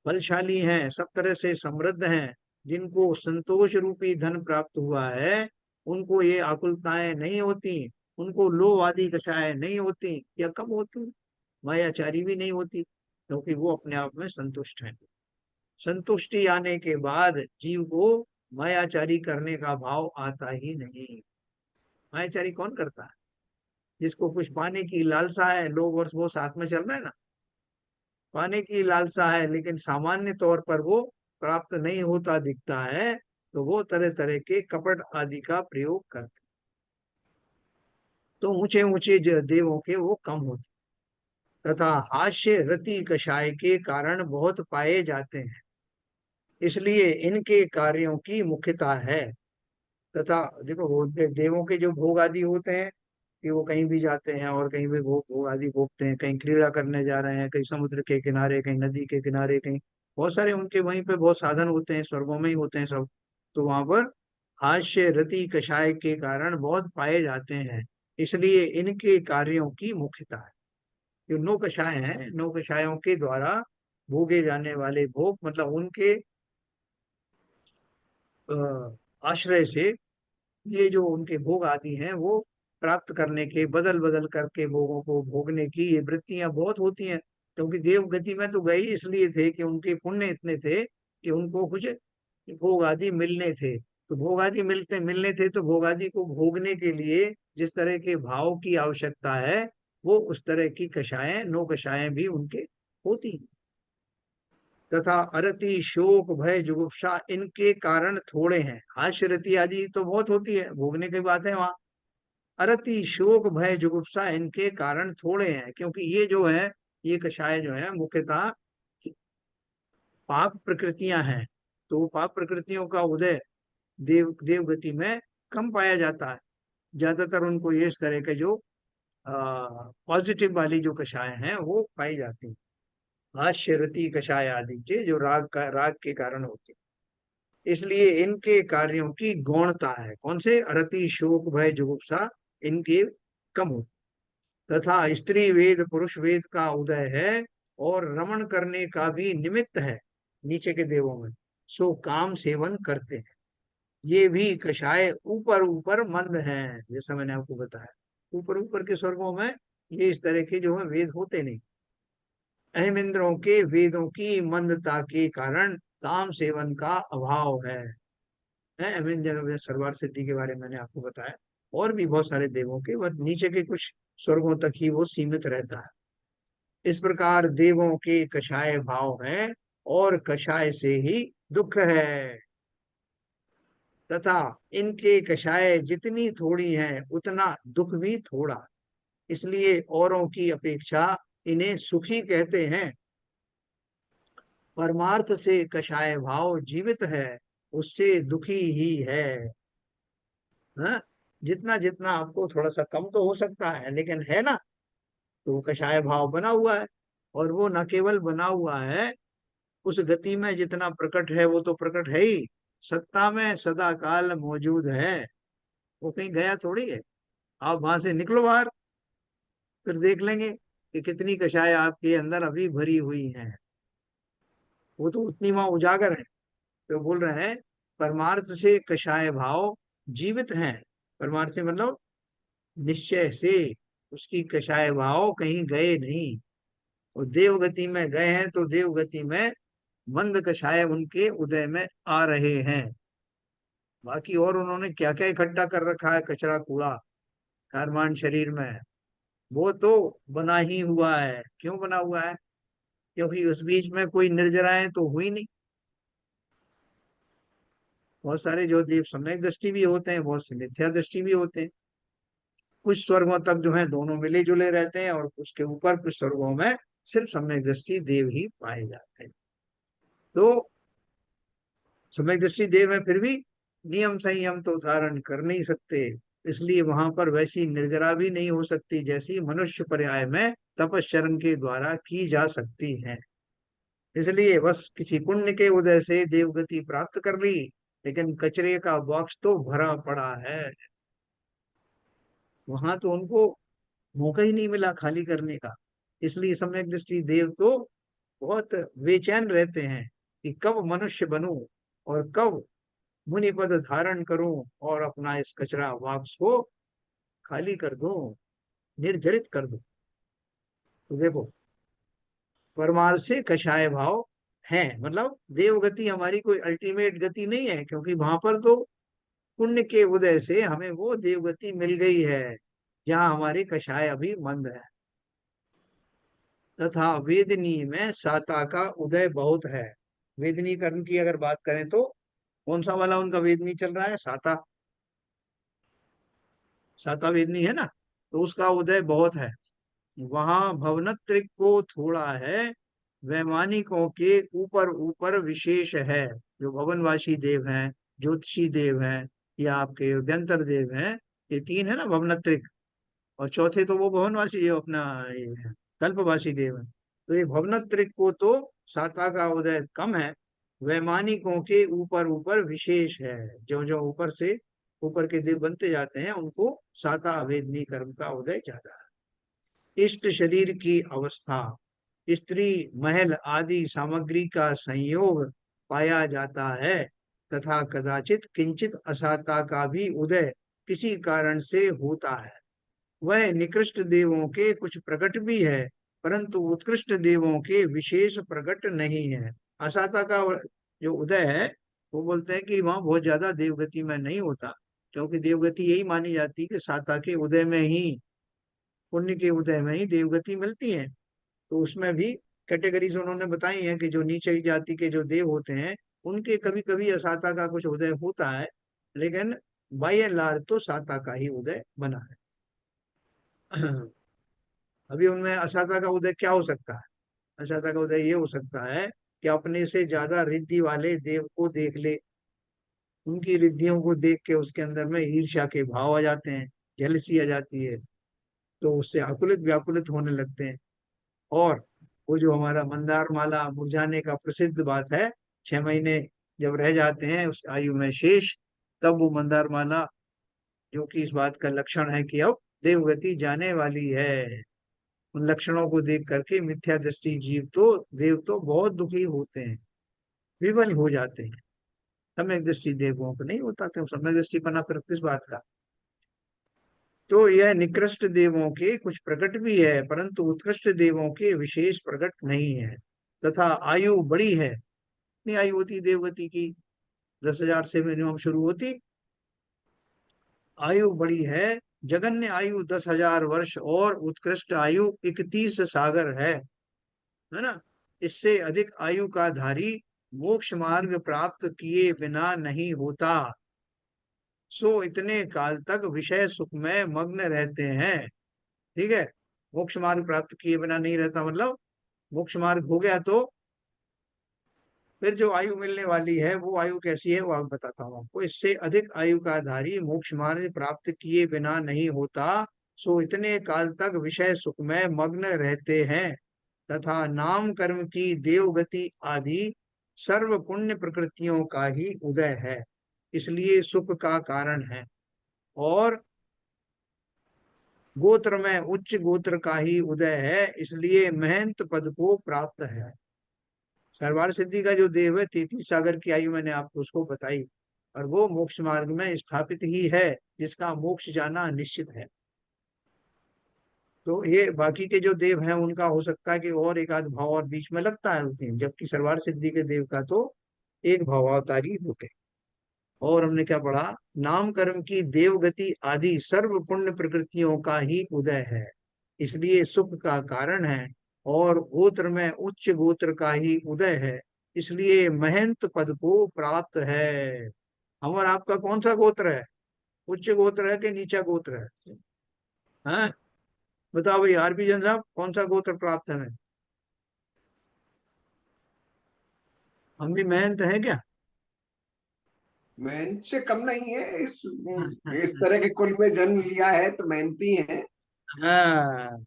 बलशाली हैं, सब तरह से समृद्ध हैं, जिनको संतोष रूपी धन प्राप्त हुआ है, उनको ये आकुलताएं नहीं होती, उनको लोभ आदि दशाएं नहीं होती या कम होती, मायाचारी भी नहीं होती, क्योंकि वो अपने आप में संतुष्ट हैं। संतुष्टि आने के बाद जीव को मायाचारी करने का भाव आता ही नहीं। मायाचारी कौन करता है? जिसको कुछ पाने की लालसा है, लोभ और वो साथ में चल रहा है ना, पाने की लालसा है, लेकिन सामान्य तौर पर वो प्राप्त नहीं होता दिखता है, तो वो तरह तरह के कपट आदि का प्रयोग करते, तो ऊंचे ऊंचे देवों के वो कम होते, तथा हास्य रति कषाय के कारण बहुत पाए जाते हैं, इसलिए इनके कार्यों की मुख्यता है। तथा देखो, वो देवों के जो भोग आदि होते हैं कि वो कहीं भी जाते हैं और कहीं भी भोग भोग आदि भोगते हैं, कहीं क्रीड़ा करने जा रहे हैं, कहीं समुद्र के किनारे, कहीं नदी के किनारे, कहीं बहुत सारे उनके वहीं पे बहुत साधन होते हैं, स्वर्गों में ही होते हैं सब। तो वहां पर हास्य रति कषाय के कारण बहुत पाए जाते हैं, इसलिए इनके कार्यों की मुख्यता है। जो नौ कषाय हैं, नौ कषायों के द्वारा भोगे जाने वाले भोग, मतलब उनके आश्रय से ये जो उनके भोग आदि हैं वो प्राप्त करने के, बदल बदल करके भोगों को भोगने की ये वृत्तियां बहुत होती हैं। क्योंकि देव गति में तो गए ही इसलिए थे कि उनके पुण्य इतने थे कि उनको कुछ भोग आदि मिलने थे। तो भोग आदि मिलने थे, तो भोग आदि को भोगने के लिए जिस तरह के भाव की आवश्यकता है, वो उस तरह की कषायें, नौ कषायें भी उनके होती हैं। तथा अरति, शोक, भय, जुगुप्सा इनके कारण थोड़े हैं। हास्य रति आदि तो बहुत होती है, भोगने की बात है वहां। अरति, शोक, भय, जुगुप्सा इनके कारण थोड़े हैं, क्योंकि ये जो है, ये कषाय जो है मुख्यतः पाप प्रकृतियां हैं। तो वो पाप प्रकृतियों का उदय देव गति में कम पाया जाता है। ज्यादातर उनको ये इस तरह के जो पॉजिटिव वाली जो कषाय हैं वो पाई जाती हैं। हास्य रति कषाय आदि के जो राग के कारण होते हैं, इसलिए इनके कार्यों की गौणता है। कौन से? अरति, शोक, भय, जुगुप्सा इनके कम होते, तथा स्त्री वेद पुरुष वेद का उदय है और रमण करने का भी निमित्त है नीचे के देवों में, सो काम सेवन करते हैं। ये भी कषाय ऊपर ऊपर मंद हैं, जैसा मैंने आपको बताया। ऊपर ऊपर के स्वर्गों में ये इस तरह के जो है वेद होते नहीं। अहम इंद्रों के वेदों की मंदता के कारण काम सेवन का अभाव है। अहम इंद्र सर्वार सिद्धि के बारे में मैंने आपको बताया। और भी बहुत सारे देवों के, बस नीचे के कुछ स्वर्गों तक ही वो सीमित रहता है। इस प्रकार देवों के कषाय भाव हैं और कषाय से ही दुख है, तथा इनके कषाय जितनी थोड़ी हैं उतना दुख भी थोड़ा, इसलिए औरों की अपेक्षा इन्हें सुखी कहते हैं। परमार्थ से कषाय भाव जीवित है, उससे दुखी ही है। हाँ? जितना जितना आपको थोड़ा सा कम तो हो सकता है, लेकिन है ना, तो कषाय भाव बना हुआ है। और वो न केवल बना हुआ है, उस गति में जितना प्रकट है वो तो प्रकट है ही, सत्ता में सदा काल मौजूद है। वो कहीं गया थोड़ी है। आप वहां से निकलो बाहर, फिर देख लेंगे कि कितनी कषाय आपके अंदर अभी भरी हुई है। वो तो उतनी वहां उजागर है। तो बोल रहे हैं परमार्थ से कषाय भाव जीवित हैं। परमार्थ से मतलब निश्चय से उसकी कषाय भाव कहीं गए नहीं। और देव गति में गए हैं, तो देव गति में मंद कषाय उनके उदय में आ रहे हैं। बाकी और उन्होंने क्या क्या इकट्ठा कर रखा है, कचरा कूड़ा कारमान शरीर में, वो तो बना ही हुआ है। क्यों बना हुआ है? क्योंकि उस बीच में कोई निर्जराएं तो हुई नहीं। बहुत सारे जो देव सम्यक दृष्टि भी होते हैं, बहुत से मिथ्या दृष्टि भी होते हैं। कुछ स्वर्गों तक जो है दोनों मिले जुले रहते हैं, और उसके ऊपर कुछ स्वर्गों में सिर्फ सम्यक दृष्टि देव ही पाए जाते हैं। तो सम्यक दृष्टि देव है फिर भी, नियम संयम तो धारण कर नहीं सकते, इसलिए वहां पर वैसी निर्जरा भी नहीं हो सकती जैसी मनुष्य पर्याय में तपश्चरण के द्वारा की जा सकती है। इसलिए बस किसी पुण्य के उदय से देवगति प्राप्त कर ली, लेकिन कचरे का बॉक्स तो भरा पड़ा है। वहां तो उनको मौका ही नहीं मिला खाली करने का। इसलिए सम्यक दृष्टि देव तो बहुत बेचैन रहते हैं कि कब मनुष्य बनूं और कब मुनि पद धारण करूं और अपना इस कचरा बॉक्स को खाली कर दूं, निर्जरित कर दूं। तो देखो, परमार्थ से कषाय भाव है, मतलब देवगति हमारी कोई अल्टीमेट गति नहीं है, क्योंकि वहां पर तो पुण्य के उदय से हमें वो देवगति मिल गई है जहां हमारे कषाय अभी मंद है। तथा वेदनी में साता का उदय बहुत है। वेदनी कर्म की अगर बात करें तो कौन सा वाला उनका वेदनी चल रहा है? साता। साता वेदनी है ना, तो उसका उदय बहुत है। वहां भवनत्रिक को थोड़ा है, वैमानिकों के ऊपर ऊपर विशेष है। जो भवनवासी देव हैं, ज्योतिषी देव हैं, या आपके व्यंतर देव हैं, ये तीन है ना भवनत्रिक, और चौथे तो वो भवनवासी, ये अपना ये कल्पवासी देव है। तो ये भवनत्रिक को तो साता का उदय कम है, वैमानिकों के ऊपर ऊपर विशेष है। जो जो ऊपर से ऊपर के देव बनते जाते हैं उनको साता वेदनी कर्म का उदय ज्यादा है। इष्ट शरीर की अवस्था, स्त्री महल आदि सामग्री का संयोग पाया जाता है, तथा कदाचित किंचित असाता का भी उदय किसी कारण से होता है। वह निकृष्ट देवों के कुछ प्रकट भी है, परंतु उत्कृष्ट देवों के विशेष प्रकट नहीं है। असाता का जो उदय है, वो बोलते हैं कि वहां बहुत ज्यादा देवगति में नहीं होता, क्योंकि देवगति यही मानी जाती है कि साता के उदय में ही, पुण्य के उदय में ही देवगति मिलती है। तो उसमें भी कैटेगरीज उन्होंने बताई हैं कि जो नीचे जाति के जो देव होते हैं, उनके कभी कभी असाता का कुछ उदय होता है, लेकिन बाय एंड लार्ज तो साता का ही उदय बना है। अभी उनमें असाता का उदय क्या हो सकता है? असाता का उदय ये हो सकता है कि अपने से ज्यादा रिद्धि वाले देव को देख ले, उनकी रिद्धियों को देख के उसके अंदर में ईर्ष्या के भाव आ जाते हैं, जेलसी आ जाती है, तो उससे आकुलित व्याकुलित होने लगते हैं। और वो जो हमारा मंदार माला मुरझाने का प्रसिद्ध बात है, 6 महीने जब रह जाते हैं उस आयु में शेष, तब वो मंदार माला, जो कि इस बात का लक्षण है कि अब देवगति जाने वाली है, उन लक्षणों को देख करके मिथ्या दृष्टि जीव तो देव तो बहुत दुखी होते हैं, विवल हो जाते हैं। सम्यक दृष्टि देवों को नहीं होता, तो सम्यक दृष्टि पना फिर किस बात का? तो यह निकृष्ट देवों के कुछ प्रकट भी है, परंतु उत्कृष्ट देवों के विशेष प्रकट नहीं है। तथा आयु बड़ी है। कितनी आयु होती देवगति की? 10,000 से मिनिमम शुरू होती। आयु बड़ी है, जगन्य आयु 10,000 वर्ष और उत्कृष्ट आयु 31 सागर है ना। इससे अधिक आयु का धारी मोक्ष मार्ग प्राप्त किए बिना नहीं होता। सो इतने काल तक विषय सुख में मग्न रहते हैं। ठीक है, मोक्ष मार्ग प्राप्त किए बिना नहीं रहता, मतलब मोक्ष मार्ग हो गया तो फिर जो आयु मिलने वाली है वो आयु कैसी है, वो आप बताता हूँ आपको। इससे अधिक आयु का धारी मोक्ष मार्ग प्राप्त किए बिना नहीं होता। सो इतने काल तक विषय सुख में मग्न रहते हैं, तथा नाम कर्म की देवगति आदि सर्व पुण्य प्रकृतियों का ही उदय है, इसलिए सुख का कारण है। और गोत्र में उच्च गोत्र का ही उदय है, इसलिए महंत पद को प्राप्त है। सर्वार सिद्धि का जो देव है, 33 सागर की आयु मैंने आपको उसको बताई, और वो मोक्ष मार्ग में स्थापित ही है, जिसका मोक्ष जाना निश्चित है। तो ये बाकी के जो देव हैं उनका हो सकता है कि और एक आध भाव और बीच में लगता है उतनी, जबकि सर्वार सिद्धि के देव का तो एक भावावतारी होते हैं। और हमने क्या पढ़ा? नाम कर्म की देवगति आदि सर्व पुण्य प्रकृतियों का ही उदय है, इसलिए सुख का कारण है। और गोत्र में उच्च गोत्र का ही उदय है, इसलिए महंत पद को प्राप्त है। हम और आपका कौन सा गोत्र है? उच्च गोत्र है कि नीचा गोत्र है? हाँ, बताओ भाई आरपी जन साहब, कौन सा गोत्र प्राप्त है हमें? हम भी महंत हैं क्या? मेहनत से कम नहीं है, इस तरह के कुल में जन्म लिया है तो मेहनती है। हाँ,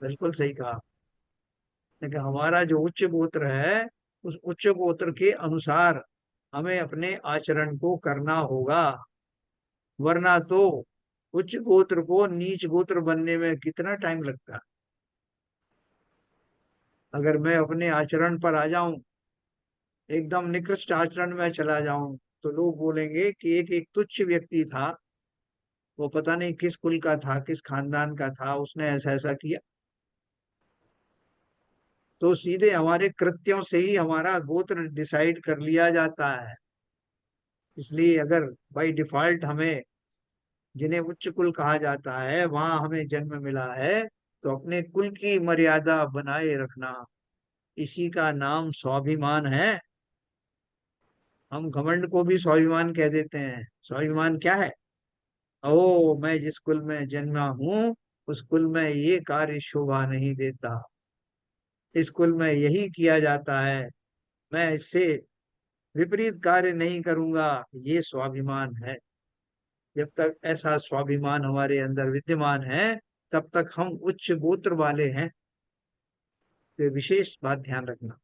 बिल्कुल सही कहा। लेकिन हमारा जो उच्च गोत्र है, उस उच्च गोत्र के अनुसार हमें अपने आचरण को करना होगा, वरना तो उच्च गोत्र को नीच गोत्र बनने में कितना टाइम लगता है। अगर मैं अपने आचरण पर आ जाऊं, एकदम निकृष्ट आचरण में चला जाऊं, तो लोग बोलेंगे कि एक एक तुच्छ व्यक्ति था, वो पता नहीं किस कुल का था, किस खानदान का था, उसने ऐसा ऐसा किया। तो सीधे हमारे कृत्यों से ही हमारा गोत्र डिसाइड कर लिया जाता है। इसलिए अगर बाई डिफॉल्ट हमें, जिन्हें उच्च कुल कहा जाता है, वहां हमें जन्म मिला है, तो अपने कुल की मर्यादा बनाए रखना, इसी का नाम स्वाभिमान है। हम घमंड को भी स्वाभिमान कह देते हैं। स्वाभिमान क्या है? ओ, मैं जिस कुल में जन्मा हूं, उस कुल में ये कार्य शोभा नहीं देता, इस कुल में यही किया जाता है, मैं इससे विपरीत कार्य नहीं करूंगा, ये स्वाभिमान है। जब तक ऐसा स्वाभिमान हमारे अंदर विद्यमान है, तब तक हम उच्च गोत्र वाले हैं। तो ये विशेष बात ध्यान रखना।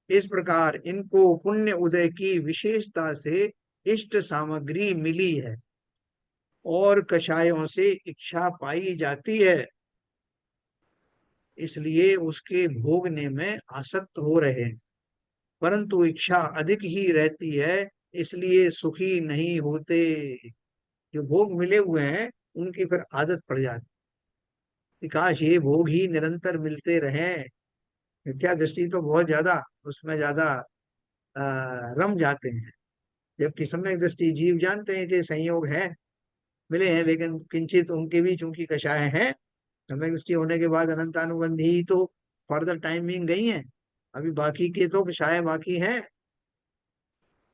इस प्रकार इनको पुण्य उदय की विशेषता से इष्ट सामग्री मिली है, और कषायों से इच्छा पाई जाती है, इसलिए उसके भोगने में आसक्त हो रहे हैं। परंतु इच्छा अधिक ही रहती है, इसलिए सुखी नहीं होते। जो भोग मिले हुए हैं, उनकी फिर आदत पड़ जाती है कि काश ये भोग ही निरंतर मिलते रहें। मिथ्या दृष्टि तो बहुत ज्यादा, उसमें ज्यादा रम जाते हैं। जबकि सम्यक दृष्टि जीव जानते हैं कि संयोग है, मिले हैं, लेकिन किंचित उनके भी चूंकि कषाय है, सम्यक दृष्टि होने के बाद अनंतानुबंधी ही तो फर्दर टाइमिंग गई है। अभी बाकी के तो कषाय बाकी हैं,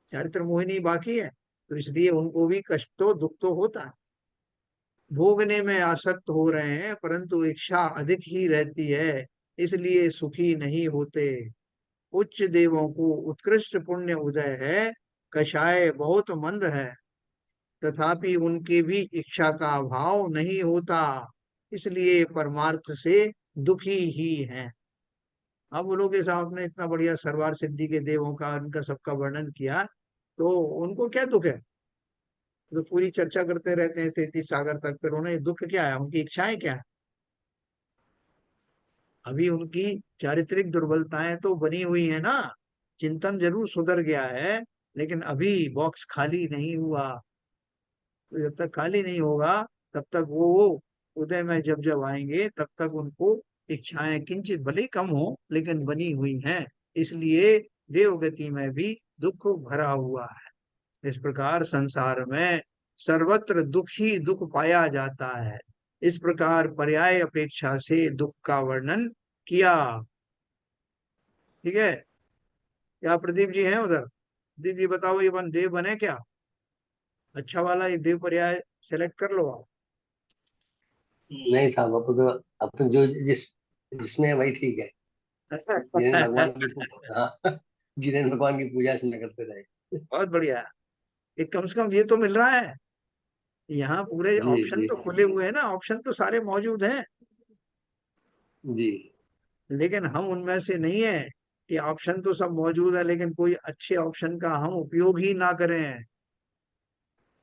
चारित्र मोहिनी बाकी है। तो इसलिए उनको भी कष्ट तो दुख तो होता है। भोगने में आसक्त हो रहे हैं, परंतु इच्छा अधिक ही रहती है, इसलिए सुखी नहीं होते। उच्च देवों को उत्कृष्ट पुण्य उदय है, कषाय बहुत मंद है, तथापि उनके भी इच्छा का अभाव नहीं होता, इसलिए परमार्थ से दुखी ही हैं। अब वो लोग साहब ने इतना बढ़िया सरवार सिद्धि के देवों का, उनका सबका वर्णन किया, तो उनको क्या दुख है? तो पूरी चर्चा करते रहते हैं 33 सागर तक, फिर उन्हें दुख क्या है? उनकी इच्छाएं क्या है? अभी उनकी चारित्रिक दुर्बलताएं तो बनी हुई है ना। चिंतन जरूर सुधर गया है, लेकिन अभी बॉक्स खाली नहीं हुआ। तो जब तक खाली नहीं होगा, तब तक वो उदय में जब जब आएंगे, तब तक उनको इच्छाएं किंचित भले ही कम हो, लेकिन बनी हुई हैं। इसलिए देवगति में भी दुख भरा हुआ है। इस प्रकार संसार में सर्वत्र दुख ही दुख पाया जाता है। इस प्रकार पर्याय अपेक्षा से दुख का वर्णन किया। ठीक है? क्या प्रदीप जी हैं उधर? प्रदीप जी बताओ, ये बन देव बने क्या? अच्छा वाला एक देव पर्याय सेलेक्ट कर लो आप। नहीं साहब, अपन जो जिसमें है वही ठीक है। जिन्हें भगवान की हाँ, जिन्हें भगवान की पूजा अर्चना करते रहे। बहुत बढ़िया। एक कम से कम ये तो मिल रहा है, यहाँ पूरे जी ऑप्शन जी तो खुले हुए हैं ना, ऑप्शन तो सारे मौजूद हैं। जी लेकिन हम उनमें से नहीं है कि ऑप्शन तो सब मौजूद है, लेकिन कोई अच्छे ऑप्शन का हम उपयोग ही ना करें।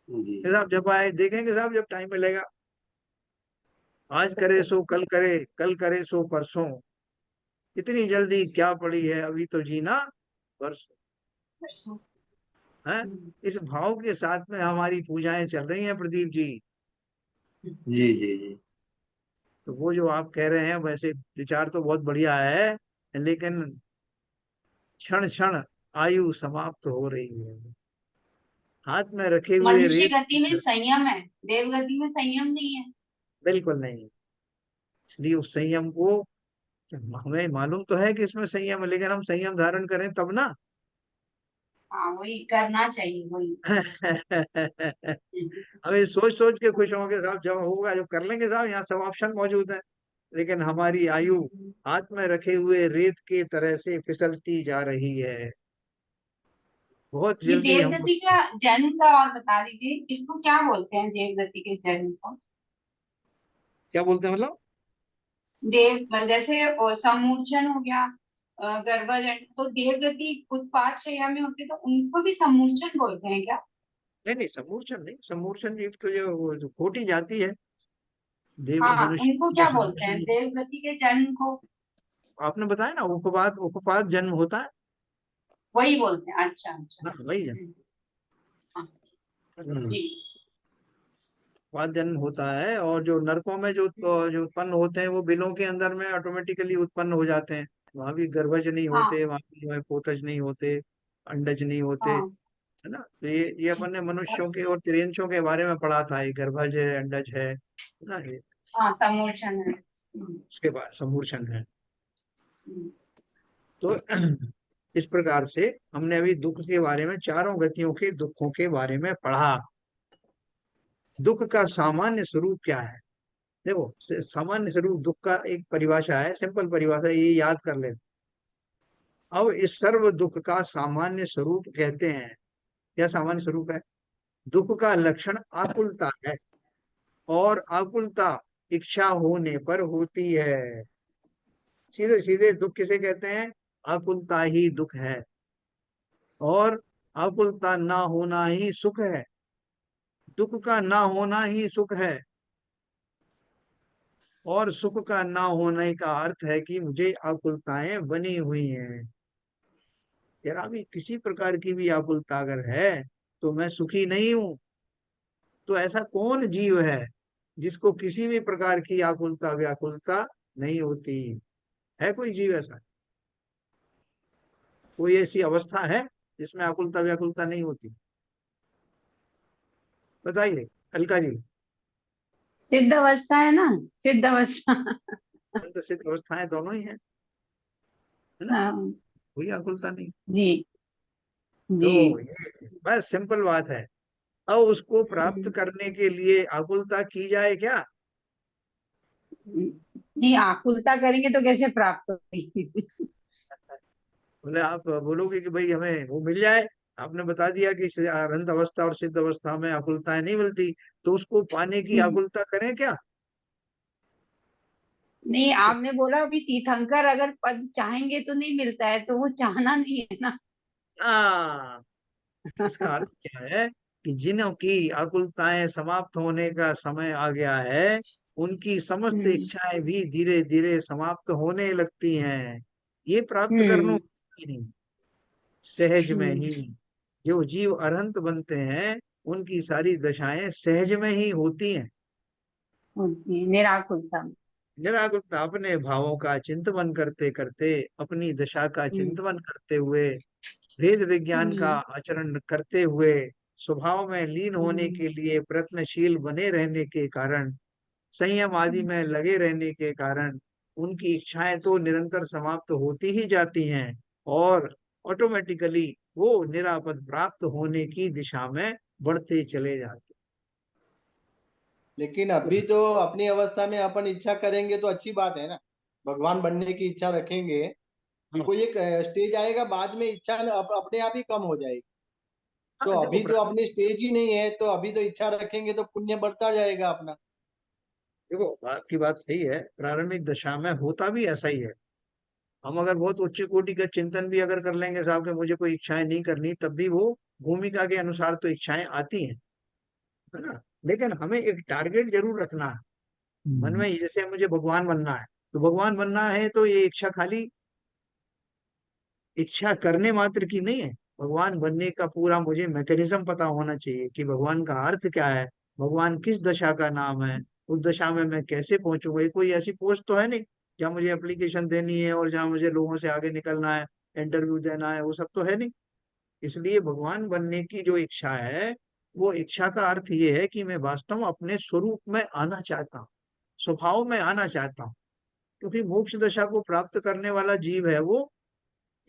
जी साहब जब आए देखेंगे साहब, जब टाइम मिलेगा। आज करे सो कल करे, कल करे सो परसों, इतनी जल्दी क्या पड़ी है, अभी तो जीना परसों है। इस भाव के साथ में हमारी पूजाएं चल रही हैं प्रदीप जी। जी जी जी। तो वो जो आप कह रहे हैं, वैसे विचार तो बहुत बढ़िया है, लेकिन क्षण क्षण आयु समाप्त हो रही है। हाथ में रखे हुए मनुष्य रेत गति में संयम है, देव गति में संयम नहीं है। बिल्कुल नहीं। इसलिए उस संयम को, हमें मालूम तो है कि इसमें संयम है, लेकिन हम संयम धारण करें तब ना। हाँ, वही करना चाहिए, वही। हमें सोच सोच के खुश होंगे साहब, जब होगा, जब कर लेंगे साहब, यहाँ सब ऑप्शन मौजूद है। लेकिन हमारी आयु हाथ में रखे हुए रेत की तरह से फिसलती जा रही है। बहुत ये जल्दी हम। देवगति का जन्म का और बता दीजिए, इसको क्या बोलते हैं देवगति के जन्म को? क्या बोलते हैं मतलब? देव जैसे सम्मोचन हो गया, गर्भजन, तो देवगति उत्पात शैया में होते तो उनको भी सम्मोचन बोलते हैं क्या? नहीं नहीं, समूर्छन नहीं, समूर्छन जीव तो जो खोटी जाती है, देव हाँ, उनको मनुष्य को क्या बोलते समूर्छन हैं नहीं। देवगति के जन्म को? आपने बताया ना, उपपात, उपपात जन्म होता है वही बोलते हैं, अच्छा अच्छा। ना, वही है। हाँ, हम्म। जी। उपपात जन्म होता है, और जो नरकों में जो उत्पन्न होते हैं वो बिलों के अंदर में ऑटोमेटिकली उत्पन्न हो जाते हैं। वहां भी गर्भज नहीं हाँ होते, वहां भी जो है पोतज नहीं होते, अंडज नहीं होते, हाँ है ना। तो ये अपन ने मनुष्यों के और तिर्यंचों के बारे में पढ़ा था, ये गर्भज है, अंडज है ना ये। हाँ, सम्मोचन है। उसके बाद समूर्छन है। हम्म, तो इस प्रकार से हमने अभी दुख के बारे में, चारों गतियों के दुखों के बारे में पढ़ा। दुख का सामान्य स्वरूप क्या है? देखो, सामान्य स्वरूप दुख का एक परिभाषा है, सिंपल परिभाषा, ये याद कर ले। अब इस सर्व दुख का सामान्य स्वरूप कहते हैं, क्या सामान्य स्वरूप है? दुख का लक्षण आकुलता है, और आकुलता इच्छा होने पर होती है। सीधे सीधे दुख किसे कहते हैं? आकुलता ही दुख है, और आकुलता ना होना ही सुख है। दुख का ना होना ही सुख है, और सुख का ना होने का अर्थ है कि मुझे आकुलताएं बनी हुई हैं। जरा भी किसी प्रकार की भी आकुलता अगर है तो मैं सुखी नहीं हूं। तो ऐसा कौन जीव है जिसको किसी भी प्रकार की आकुलता व्याकुलता नहीं होती? है कोई जीव ऐसा? कोई ऐसी अवस्था है जिसमें आकुलता व्याकुलता नहीं होती? बताइए अलका जी। सिद्ध अवस्था है ना, सिद्ध अवस्था। अंत सिद्ध अवस्थाएं दोनों ही है ना। हाँ, कोई आकुलता नहीं। जी जी। तो ये बस सिंपल बात है। अब उसको प्राप्त हम्म, करने के लिए आकुलता की जाए क्या? नहीं, आकुलता करेंगे तो कैसे प्राप्त होगी? बोले आप बोलोगे कि भाई हमें वो मिल जाए, आपने बता दिया कि अनंत अवस्था और सिद्ध अवस्था में आकुलताएं नहीं मिलती, तो उसको पाने की आकुलता करें क्या? नहीं, आपने बोला अभी तीर्थंकर अगर पद चाहेंगे तो नहीं मिलता है, तो वो चाहना नहीं है ना। हाँ, इसका अर्थ क्या है कि जिन्हों की आकुलताएं समाप्त होने का समय आ गया है, उनकी समस्त हम्म इच्छाएं भी धीरे धीरे समाप्त होने लगती हैं। ये प्राप्त करना हम्म मुश्किल नहीं, सहज में हम्म ही। जो जीव अरहंत बनते हैं उनकी सारी दशाएं सहज में ही होती हैं। निराकुलता। निराकुलता अपने भावों का चिंतन करते करते, अपनी दशा का हम्म चिंतन करते हुए, वेद विज्ञान का हम्म आचरण करते हुए, स्वभाव में लीन होने हम्म के लिए प्रयत्नशील बने रहने के कारण, संयम आदि में लगे रहने के कारण, उनकी इच्छाएं तो निरंतर समाप्त होती ही जाती हैं, और ऑटोमेटिकली वो निरापद प्राप्त होने की दिशा में बढ़ते चले जाते लेकिन अभी तो अपनी अवस्था में अपन इच्छा करेंगे तो अच्छी बात है ना। भगवान बनने की इच्छा रखेंगे तो हैं। कोई एक स्टेज आएगा, बाद में इच्छा अपने आप ही कम हो जाएगी। तो हाँ देखो, अभी तो अपनी स्टेज ही नहीं है, तो अभी तो इच्छा रखेंगे तो पुण्य बढ़ता जाएगा अपना। देखो बात की बात सही है, प्रारंभिक दशा में होता भी ऐसा ही है। हम अगर बहुत उच्च कोटि का चिंतन भी अगर कर लेंगे साहब कि मुझे कोई इच्छाएं नहीं करनी, तब भी वो भूमिका के अनुसार तो इच्छाएं आती हैं, है ना। लेकिन हमें एक टारगेट जरूर रखना है मन में। जैसे मुझे भगवान बनना है, तो भगवान बनना है तो ये इच्छा खाली इच्छा करने मात्र की नहीं है। भगवान बनने का पूरा मुझे मैकेनिज्म पता होना चाहिए कि भगवान का अर्थ क्या है, भगवान किस दशा का नाम है, उस दशा में मैं कैसे पहुंचूंगा। ये कोई ऐसी पोस्ट तो है नहीं जहाँ मुझे एप्लीकेशन देनी है और जहाँ मुझे लोगों से आगे निकलना है, इंटरव्यू देना है, वो सब तो है नहीं। इसलिए भगवान बनने की जो इच्छा है, वो इच्छा का अर्थ ये है कि मैं वास्तव में अपने स्वरूप में आना चाहता हूँ, स्वभाव में आना चाहता हूँ। क्योंकि मोक्ष दशा को प्राप्त करने वाला जीव है वो,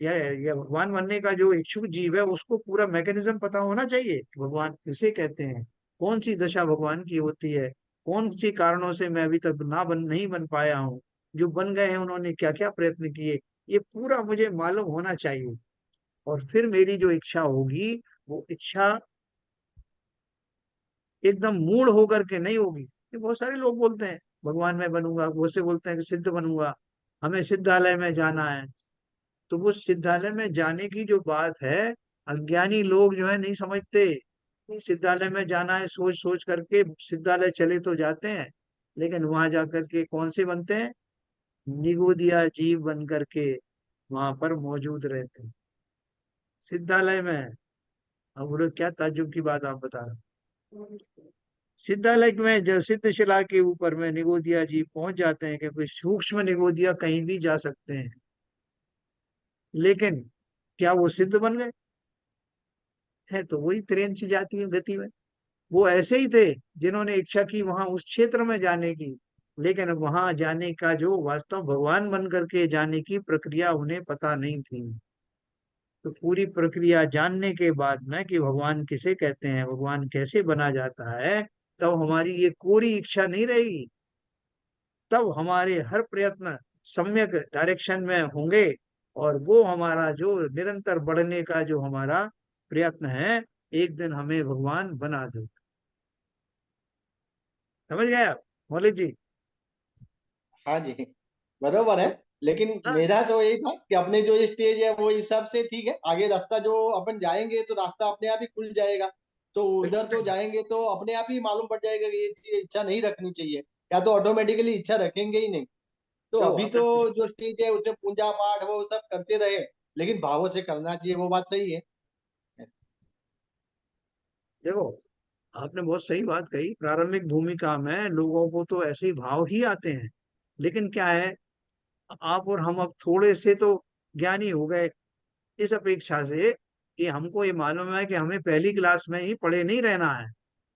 या भगवान बनने का जो इच्छुक जीव है, उसको पूरा मैकेनिज्म पता होना चाहिए कि भगवान किसे कहते हैं, कौन सी दशा भगवान की होती है, कौन सी कारणों से मैं अभी तक नहीं बन पाया हूँ, जो बन गए हैं उन्होंने क्या क्या प्रयत्न किए, ये पूरा मुझे मालूम होना चाहिए। और फिर मेरी जो इच्छा होगी वो इच्छा एकदम मूढ़ होकर के नहीं होगी। ये बहुत सारे लोग बोलते हैं भगवान मैं बनूंगा, बहुत से बोलते हैं कि सिद्ध बनूंगा, हमें सिद्धालय में जाना है। तो वो सिद्धालय में जाने की जो बात है, अज्ञानी लोग जो है नहीं समझते। सिद्धालय में जाना है सोच सोच करके सिद्धालय चले तो जाते हैं, लेकिन वहां जाकर के कौन से बनते हैं? निगोदिया जीव बन करके वहां पर मौजूद रहते हैं सिद्धालय में। अब बोलो क्या ताज्जुब की बात आप बता रहे हो। सिद्धालय में जब सिद्ध शिला के ऊपर में निगोदिया जी पहुंच जाते हैं कि कोई सूक्ष्म निगोदिया कहीं भी जा सकते हैं, लेकिन क्या वो सिद्ध बन गए? है तो वही त्रियंच जाती है गति में। वो ऐसे ही थे जिन्होंने इच्छा की वहां उस क्षेत्र में जाने की, लेकिन वहां जाने का जो वास्तव भगवान बन करके जाने की प्रक्रिया उन्हें पता नहीं थी। तो पूरी प्रक्रिया जानने के बाद में कि भगवान किसे कहते हैं, भगवान कैसे बना जाता है, तब हमारी ये कोरी इच्छा नहीं रहेगी। तब हमारे हर प्रयत्न सम्यक डायरेक्शन में होंगे, और वो हमारा जो निरंतर बढ़ने का जो हमारा प्रयत्न है, एक दिन हमें भगवान बना दे। समझ गए आप मौलिक जी? हाँ जी, बरोबर है। लेकिन हाँ, मेरा तो यही था कि अपने जो स्टेज है वो इस हिसाब से ठीक है, आगे रास्ता जो अपन जाएंगे तो रास्ता अपने आप ही खुल जाएगा। तो उधर तो बिल्कुल। जाएंगे तो अपने आप ही मालूम पड़ जाएगा कि ये चीज इच्छा नहीं रखनी चाहिए, या तो ऑटोमेटिकली इच्छा रखेंगे ही नहीं। तो जो अभी तो आपने जो स्टेज है उसमें पूजा पाठ वो सब करते रहे, लेकिन भावों से करना चाहिए, वो बात सही है। देखो, आपने बहुत सही बात कही। प्रारंभिक भूमिका में लोगों को तो ऐसे ही भाव ही आते हैं, लेकिन क्या है, आप और हम अब थोड़े से तो ज्ञानी हो गए, इस अपेक्षा से कि हमको ये मालूम है कि हमें पहली क्लास में ही पढ़े नहीं रहना है,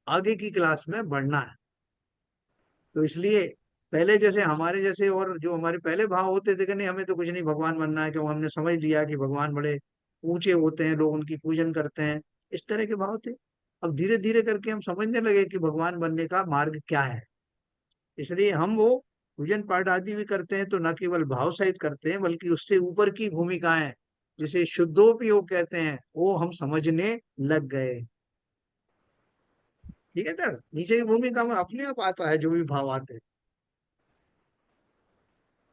आगे की क्लास में बढ़ना है। तो इसलिए पहले जैसे हमारे जैसे और जो हमारे पहले भाव होते थे कि नहीं हमें तो कुछ नहीं, भगवान बनना है, क्यों हमने समझ लिया कि भगवान बड़े ऊंचे होते हैं, लोग उनकी पूजन करते हैं, इस तरह के भाव थे। अब धीरे धीरे करके हम समझने लगे कि भगवान बनने का मार्ग क्या है। इसलिए हम वो पूजन पाठ आदि भी करते हैं तो न केवल भाव सहित करते हैं, बल्कि उससे ऊपर की भूमिकाएं जिसे शुद्धोपयोग कहते हैं वो हम समझने लग गए। ठीक है सर, नीचे की भूमिका में अपने आप आता है जो भी भाव आते हैं।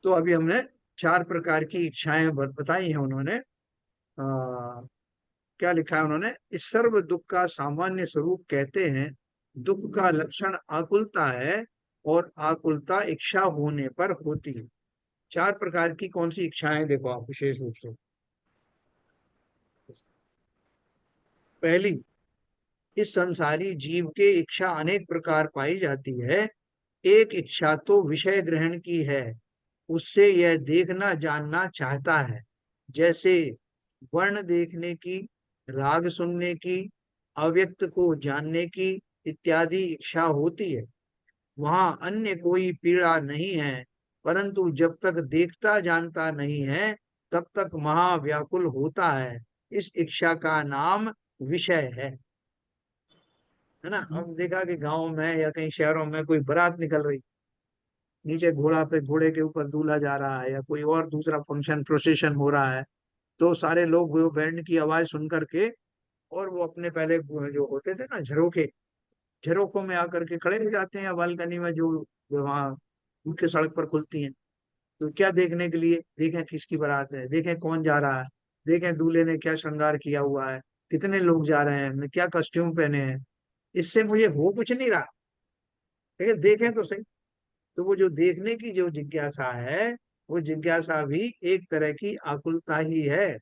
तो अभी हमने चार प्रकार की इच्छाएं बताई हैं उन्होंने। क्या लिखा है उन्होंने? इस सर्व दुख का सामान्य स्वरूप कहते हैं, दुख का लक्षण आकुलता है, और आकुलता इच्छा होने पर होती है। चार प्रकार की कौन सी इच्छाएं देखो आप विशेष रूप से। पहली, इस संसारी जीव के इच्छा अनेक प्रकार पाई जाती है। एक इच्छा तो विषय ग्रहण की है, उससे यह देखना जानना चाहता है। जैसे वर्ण देखने की, राग सुनने की, अव्यक्त को जानने की इत्यादि इच्छा होती है। वहां अन्य कोई पीड़ा नहीं है, परंतु जब तक देखता जानता नहीं है तब तक महाव्याकुल होता है। इस इच्छा का नाम विषय है ना। हम देखा कि गांव में या कहीं शहरों में कोई बारात निकल रही, नीचे घोड़ा पे, घोड़े के ऊपर दूल्हा जा रहा है, या कोई और दूसरा फंक्शन प्रोसेशन हो रहा है, तो सारे लोग वो बैंड की आवाज सुन करके, और वो अपने पहले जो होते थे ना झरोखे, झरोखों में आकर के खड़े हो जाते हैं, बालकनी में जो वहाँ मुख्य सड़क पर खुलती हैं। तो क्या देखने के लिए? देखें किसकी बारात है, देखें कौन जा रहा है, देखें दूल्हे ने क्या श्रृंगार किया हुआ है, कितने लोग जा रहे हैं, क्या कस्ट्यूम पहने हैं। इससे मुझे हो कुछ नहीं रहा, लेकिन देखें तो सही। तो वो जो देखने की जो जिज्ञासा है, वो जिज्ञासा भी एक तरह की आकुलता ही है।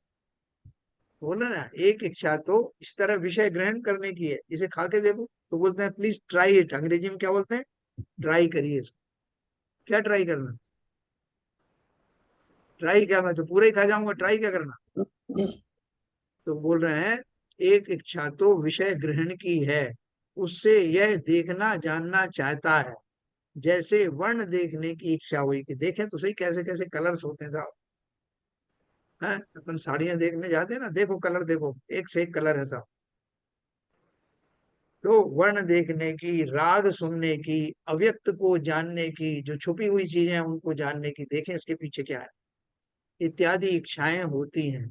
बोला ना, एक इच्छा तो इस तरह विषय ग्रहण करने की है, इसे खा के देखो, तो बोलते हैं प्लीज ट्राई इट, अंग्रेजी में क्या बोलते हैं? ट्राई करिए इसको। क्या ट्राई करना? ट्राई क्या, मैं तो पूरा ही खा जाऊंगा, ट्राई क्या करना? तो बोल रहे हैं एक इच्छा तो विषय ग्रहण की है, उससे यह देखना जानना चाहता है। जैसे वर्ण देखने की इच्छा हुई कि देखें तो सही कैसे कैसे कलर्स होते हैं साहब। हैं, अपन साड़ियां देखने जाते हैं ना, देखो कलर देखो, एक से एक कलर है साहब। तो वर्ण देखने की, राग सुनने की, अव्यक्त को जानने की, जो छुपी हुई चीजें हैं उनको जानने की, देखें इसके पीछे क्या है, इत्यादि इच्छाएं होती हैं।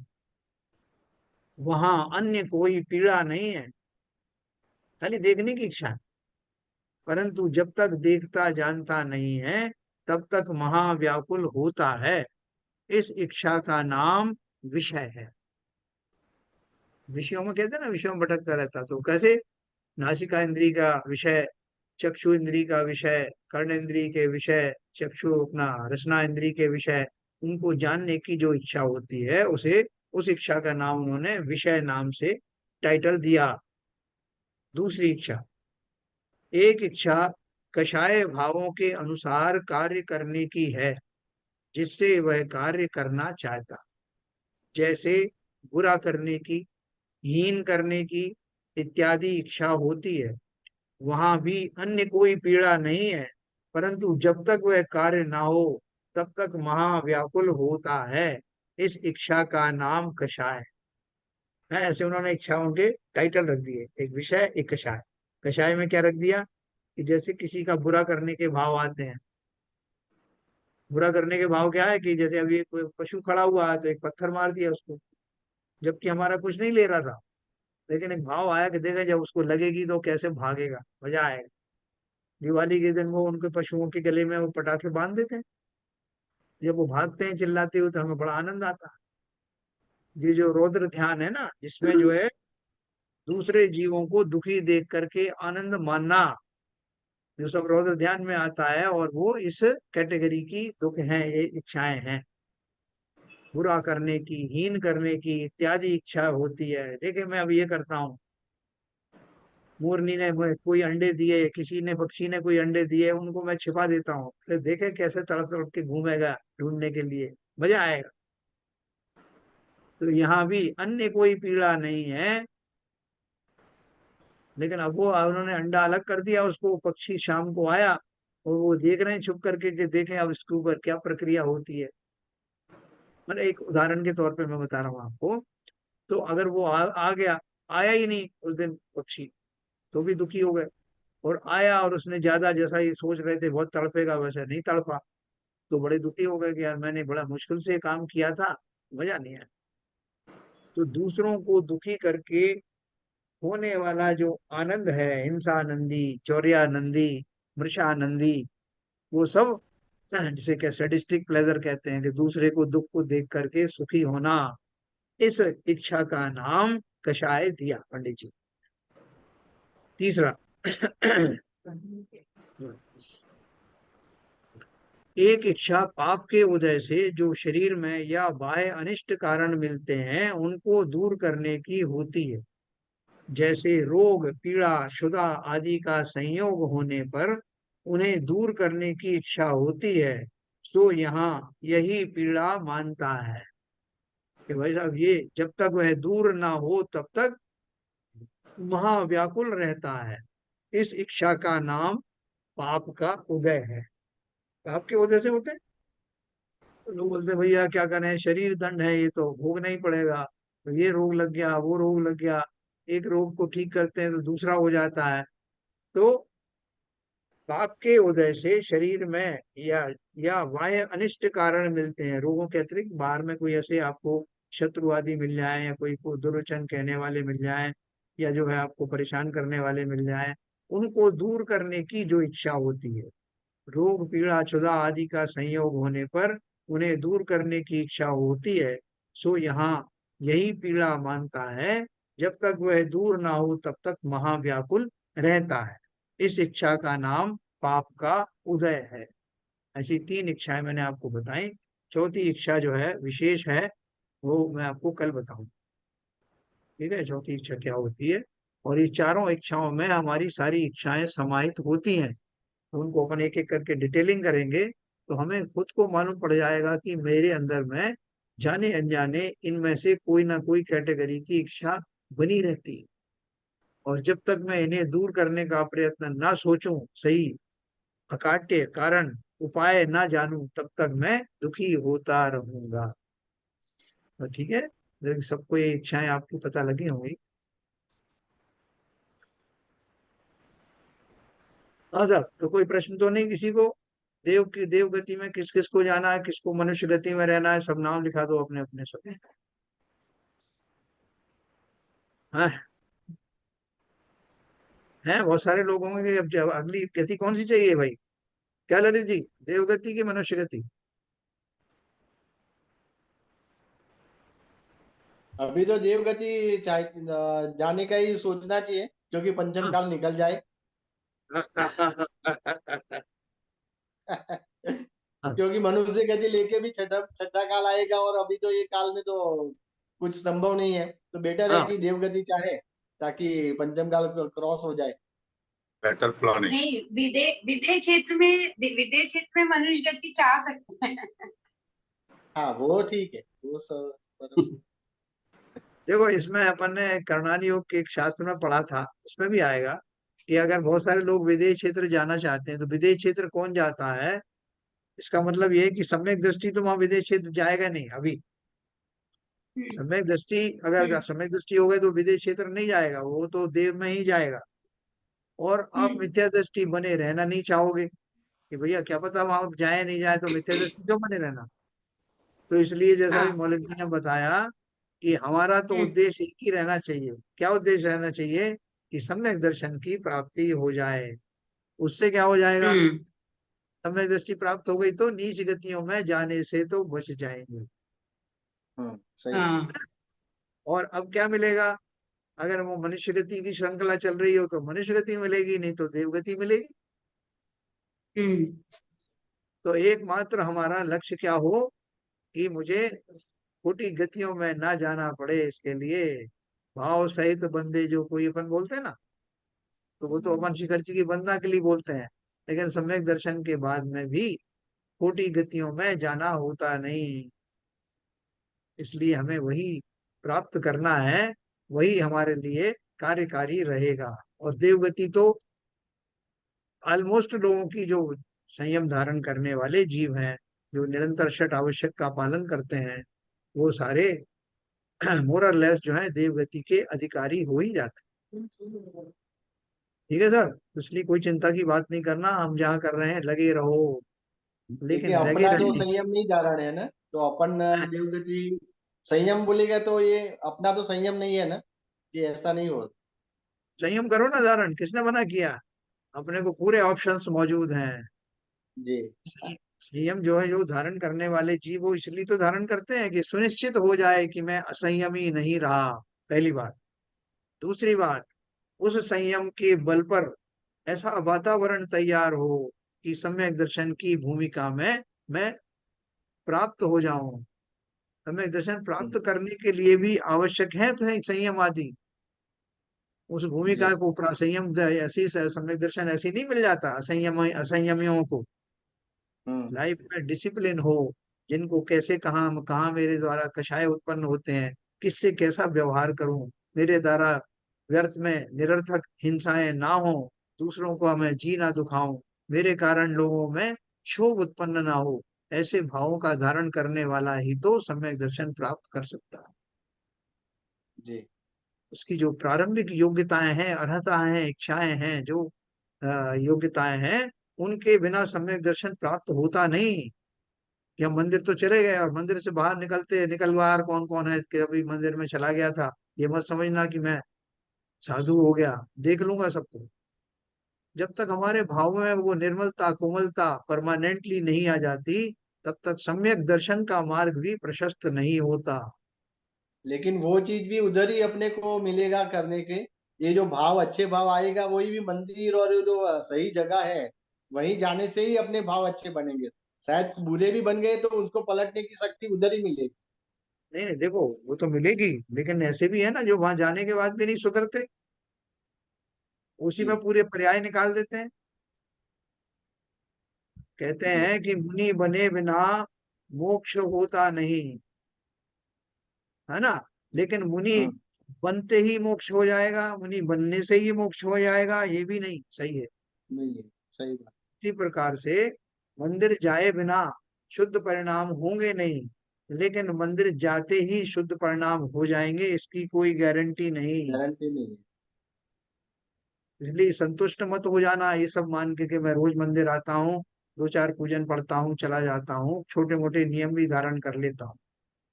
वहां अन्य कोई पीड़ा नहीं है, खाली देखने की इच्छा है। परंतु जब तक देखता जानता नहीं है, तब तक महाव्याकुल होता है। इस इच्छा का नाम विषय है। विषयों में कहते हैं ना, विषयों में भटकता रहता, तो कैसे? नासिका इंद्री का विषय, चक्षु इंद्री का विषय, कर्ण इंद्री के विषय, चक्षु अपना रसना इंद्री के विषय, उनको जानने की जो इच्छा होती है, उसे, उस इच्छा का नाम उन्होंने विषय नाम से टाइटल दिया। दूसरी इच्छा, एक इच्छा कषाय भावों के अनुसार कार्य करने की है, जिससे वह कार्य करना चाहता, जैसे बुरा करने की, हीन करने की इत्यादि इच्छा होती है। वहां भी अन्य कोई पीड़ा नहीं है, परंतु जब तक वह कार्य ना हो, तब तक महाव्याकुल होता है। इस इच्छा का नाम कषाय है। ऐसे उन्होंने इच्छाओं के टाइटल रख दिए, एक विषय एक कषाय। कषाय में क्या रख दिया कि जैसे किसी का बुरा करने के भाव आते हैं। बुरा करने के भाव क्या है कि जैसे अभी कोई पशु खड़ा हुआ है तो एक पत्थर मार दिया उसको, जबकि हमारा कुछ नहीं ले रहा था, लेकिन एक भाव आया कि देखा जब उसको लगेगी तो कैसे भागेगा, मजा आएगा। दिवाली के दिन वो उनके पशुओं के गले में वो पटाखे बांध देते हैं, जब वो भागते हैं चिल्लाते हुए तो हमें बड़ा आनंद आता है। ये जो रौद्र ध्यान है ना, जिसमें जो है दूसरे जीवों को दुखी देख करके आनंद मानना, जो सब रौद्र ध्यान में आता है, और वो इस कैटेगरी की दुख है, ये इच्छाएं हैं। बुरा करने की, हीन करने की इत्यादि इच्छा होती है। देखिए मैं अब ये करता हूँ, मोरनी ने कोई अंडे दिए, किसी ने पक्षी ने कोई अंडे दिए, उनको मैं छिपा देता हूँ, फिर देखे कैसे तड़प तड़प के घूमेगा ढूंढने के लिए, मजा आएगा। तो यहाँ भी अन्य कोई पीड़ा नहीं है, लेकिन अब वो उन्होंने अंडा अलग कर दिया उसको, पक्षी शाम को आया और वो देख रहे हैं छुप करके कि देखें अब इसके ऊपर क्या प्रक्रिया होती है। मतलब एक उदाहरण के तौर पे मैं बता रहा हूँ आपको। तो अगर वो आ गया, आया ही नहीं उस दिन पक्षी, तो भी दुखी हो गए। और आया और उसने ज्यादा, जैसा ये सोच रहे थे बहुत तड़पेगा, वैसा नहीं तड़पा, तो बड़े दुखी हो गए कि यार मैंने बड़ा मुश्किल से काम किया था, मजा नहीं आया। तो दूसरों को दुखी करके होने वाला जो आनंद है, हिंसानंदी, चौर्यानंदी, मृषानंदी, वो सब, जिसे क्या सैडिस्टिक प्लेजर कहते हैं, कि दूसरे को दुख को देख करके सुखी होना, इस इच्छा का नाम कषाय दिया पंडित जी। तीसरा, एक इच्छा पाप के उदय से जो शरीर में या बाह्य अनिष्ट कारण मिलते हैं, उनको दूर करने की होती है। जैसे रोग, पीड़ा, क्षुधा आदि का संयोग होने पर उन्हें दूर करने की इच्छा होती है, सो यहाँ यही पीड़ा मानता है कि भाई साहब ये जब तक वह दूर ना हो तब तक महाव्याकुल रहता है। इस इच्छा का नाम पाप का उदय है। पाप के उदय से होते हैं। लोग बोलते हैं भैया क्या करें, शरीर दंड है, ये तो भोगना ही पड़ेगा, तो ये रोग लग गया, वो रोग लग गया, एक रोग को ठीक करते हैं तो दूसरा हो जाता है। तो पाप के उदय से शरीर में या बाह्य अनिष्ट कारण मिलते हैं, रोगों के अतिरिक्त बाहर में कोई ऐसे आपको शत्रु आदि मिल जाए, या कोई को दुर्वचन कहने वाले मिल जाए, या जो है आपको परेशान करने वाले मिल जाए, उनको दूर करने की जो इच्छा होती है, रोग, पीड़ा, क्षुधा आदि का संयोग होने पर उन्हें दूर करने की इच्छा होती है, सो यहाँ यही पीड़ा मानता है। जब तक वह दूर ना हो तब तक महाव्याकुल रहता है। इस इच्छा का नाम पाप का उदय है। ऐसी तीन इच्छाएं मैंने आपको बताई। चौथी इच्छा जो है विशेष है, वो मैं आपको कल बताऊं। ठीक है, चौथी इच्छा क्या होती है, और ये चारों इच्छाओं में हमारी सारी इच्छाएं समाहित होती हैं। तो उनको अपन एक एक करके डिटेलिंग करेंगे, तो हमें खुद को मालूम पड़ जाएगा कि मेरे अंदर में जाने अनजाने इनमें से कोई ना कोई कैटेगरी की इच्छा बनी रहती है। और जब तक मैं इन्हें दूर करने का प्रयत्न ना सोचूं, सही अकाट्य कारण उपाय ना जानूं, तब तक मैं दुखी होता रहूंगा। तो ठीक है, लेकिन सबको ये इच्छाएं आपको पता लगी होंगी। हाँ सर, तो कोई प्रश्न तो नहीं किसी को? देव की देव गति में किस किस को जाना है, किसको मनुष्य गति में रहना है, सब नाम लिखा दो अपने अपने सब। हाँ, है बहुत सारे लोग होंगे कि अब अगली गति कौन सी चाहिए भाई? क्या ललित जी, देवगति की मनुष्य गति? अभी तो देवगति जाने का ही सोचना चाहिए, क्योंकि पंचम काल निकल जाए। क्योंकि मनुष्य गति लेके भी छठा छठा काल आएगा, और अभी तो ये काल में तो कुछ संभव नहीं है, तो बेटर है हाँ, कि देवगति चाहे, ताकि पंचम काल क्रॉस हो जाए। Better planning. नहीं, विदेह क्षेत्र में मनुष्य गति चाह सकते हैं। हाँ वो ठीक है, वो सब। देखो इसमें अपन ने करणानी योग के एक शास्त्र में पढ़ा था, उसमें भी आएगा कि अगर बहुत सारे लोग विदेश क्षेत्र जाना चाहते हैं तो विदेश क्षेत्र कौन जाता है? इसका मतलब ये है कि सम्यक दृष्टि तो वहां विदेश क्षेत्र जाएगा नहीं अभी। सम्यक दृष्टि, अगर हम्म, सम्यक दृष्टि हो गई तो विदेश क्षेत्र नहीं जाएगा, वो तो देव में ही जाएगा। और आप हम्म, मिथ्या दृष्टि बने रहना नहीं चाहोगे कि भैया क्या पता वहां जाए नहीं जाए, तो मिथ्या दृष्टि क्यों बने रहना? तो इसलिए जैसा भी हाँ, मौलिक जी ने बताया कि हमारा तो हम्म, उद्देश्य एक ही रहना चाहिए। क्या उद्देश्य रहना चाहिए? कि सम्यक दर्शन की प्राप्ति हो जाए। उससे क्या हो जाएगा? हम्म, सम्यक दृष्टि प्राप्त हो गई तो नीच गतियों में जाने से तो बच जाएंगे। सही है। हाँ, और अब क्या मिलेगा? अगर वो मनुष्य गति की श्रृंखला चल रही हो तो मनुष्य गति मिलेगी, नहीं तो देव गति मिलेगी। हम्म, तो एकमात्र हमारा लक्ष्य क्या हो कि मुझे खोटी गतियों में ना जाना पड़े, इसके लिए भाव सहित बंदे जो कोई अपन बोलते हैं ना, तो वो तो अपन शिखर जी की वंदना के लिए बोलते हैं। लेकिन सम्यक दर्शन के बाद में भी खोटी गतियों में जाना होता नहीं, इसलिए हमें वही प्राप्त करना है, वही हमारे लिए कार्यकारी रहेगा। और देवगति तो ऑलमोस्ट लोगों की जो संयम धारण करने वाले जीव हैं, जो निरंतर षट आवश्यक का पालन करते हैं, वो सारे मोरल लेस जो है देवगति के अधिकारी हो ही जाते हैं। ठीक है सर, इसलिए कोई चिंता की बात नहीं करना, हम जहाँ कर रहे हैं लगे रहो, देखिए लेकिन लगे अपना जो रहने। संयम नहीं धारण है ना, तो अपन देवगति संयम बोलेगा तो ये अपना तो संयम नहीं है ना, ये ऐसा नहीं हो। संयम करो ना धारण, किसने मना किया? अपने को पूरे ऑप्शंस मौजूद हैं। जी। संयम जो है, जो धारण करने वाले जीव वो इसलिए तो धारण करते हैं कि सुनिश्चित हो जाए कि मैं असंयमी नहीं रहा, पहली बात। दूसरी बात, उस संयम के बल पर ऐसा वातावरण तैयार हो कि सम्यक दर्शन की भूमिका में मैं प्राप्त हो जाऊं। सम्यक दर्शन प्राप्त करने के लिए भी आवश्यक है संयम आदि। उस भूमिका जी। को संयम ऐसी सम्यक दर्शन ऐसी नहीं मिल जाता असंयमियों को। हम्म। लाइफ में डिसिप्लिन हो, जिनको कैसे कहाँ कहाँ मेरे द्वारा कषाय उत्पन्न होते हैं, किससे कैसा व्यवहार करूं, मेरे द्वारा व्यर्थ में निरर्थक हिंसाएं ना हो, दूसरों को मैं जी ना दुखाऊं, मेरे कारण लोगों में क्षोभ उत्पन्न ना हो, ऐसे भावों का धारण करने वाला ही तो सम्यक दर्शन प्राप्त कर सकता है। जी। उसकी जो प्रारंभिक योग्यताएं हैं, अर्हताएं हैं, इच्छाएं हैं, जो योग्यताएं हैं, उनके बिना सम्यक दर्शन प्राप्त होता नहीं। कि हम मंदिर तो चले गए और मंदिर से बाहर निकल बाहर कौन कौन है कि अभी मंदिर में चला गया था, ये मत समझना कि मैं साधु हो गया, देख लूंगा सबको। जब तक हमारे भाव में वो निर्मलता कोमलता परमानेंटली नहीं आ जाती, तब तक सम्यक दर्शन का मार्ग भी प्रशस्त नहीं होता। लेकिन वो चीज भी उधर ही अपने को मिलेगा करने के, ये जो भाव अच्छे भाव आएगा वही भी मंदिर और ये जो सही जगह है वहीं जाने से ही अपने भाव अच्छे बनेंगे। शायद बुरे भी बन गए तो उसको पलटने की शक्ति उधर ही मिलेगी। नहीं नहीं, देखो वो तो मिलेगी, लेकिन ऐसे भी है ना जो वहां जाने के बाद भी नहीं सुधरते, उसी में जी। पूरे पर्याय निकाल देते हैं। कहते जी। हैं कि मुनि बने बिना मोक्ष होता नहीं, है ना? लेकिन मुनि हम्म। बनते ही मोक्ष हो जाएगा, मुनि बनने से ही मोक्ष हो जाएगा, ये भी नहीं सही है। नहीं है, सही बात। इसी प्रकार से मंदिर जाए बिना शुद्ध परिणाम होंगे नहीं, लेकिन मंदिर जाते ही शुद्ध परिणाम हो जाएंगे, इसकी कोई गारंटी नहीं। गारंटी नहीं है। इसलिए संतुष्ट मत हो जाना ये सब मान के कि मैं रोज मंदिर आता हूँ, दो चार पूजन पढ़ता हूँ, चला जाता हूँ, छोटे मोटे नियम भी धारण कर लेता हूँ।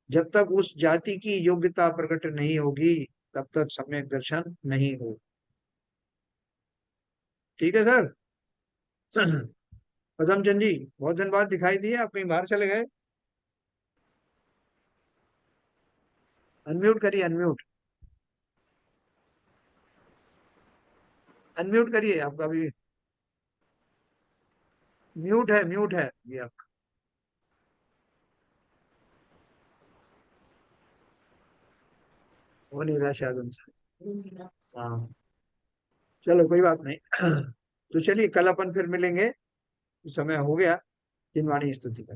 जब तक उस जाति की योग्यता प्रकट नहीं होगी, तब तक सम्यक दर्शन नहीं हो। ठीक है सर। पदमचंद जी, बहुत दिन बाद दिखाई दिए, आप कहीं बाहर चले गए? अनम्यूट करिए, अनम्यूट, अनम्यूट करिए, आपका भी म्यूट है ये आपका। हो नहीं रहा शायद उनसे। हाँ, चलो कोई बात नहीं। तो चलिए कल अपन फिर मिलेंगे, समय हो गया जिनवाणी स्तुति का।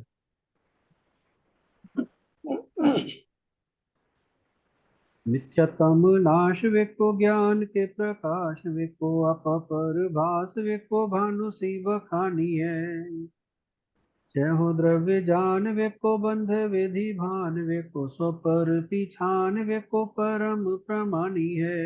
मिथ्यतम नाश वेको ज्ञान के प्रकाश वेको अपर भास वेको भानु शिव खानी है। जय हो द्रव्य जान वेको बंध विधि भान वेको स्वपर पिछान वेको परम प्रमाणी है।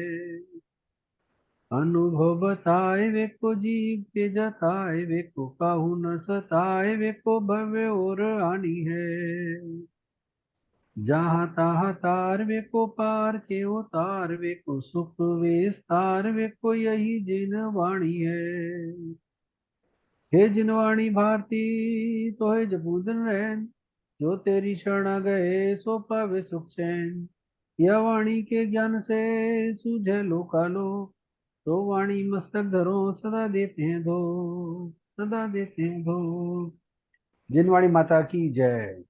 अनुभव बताए वेको जीव के जताए वेको काहू न सताए वेको भव्य और आनी है। जहाँ तहाँ तार वेको पार के उतार वेको सुख विस्तार वेको यही जिन वाणी है। हे जिनवाणी भारती तो है जबूदन रहन, जो तेरी शरण आ गए सो पावे सुख चैन। यह वाणी के ज्ञान से सूझे लोकालो, तो वाणी मस्तक धरो सदा देते हैं दो, सदा देते हैं दो। जिनवाणी माता की जय।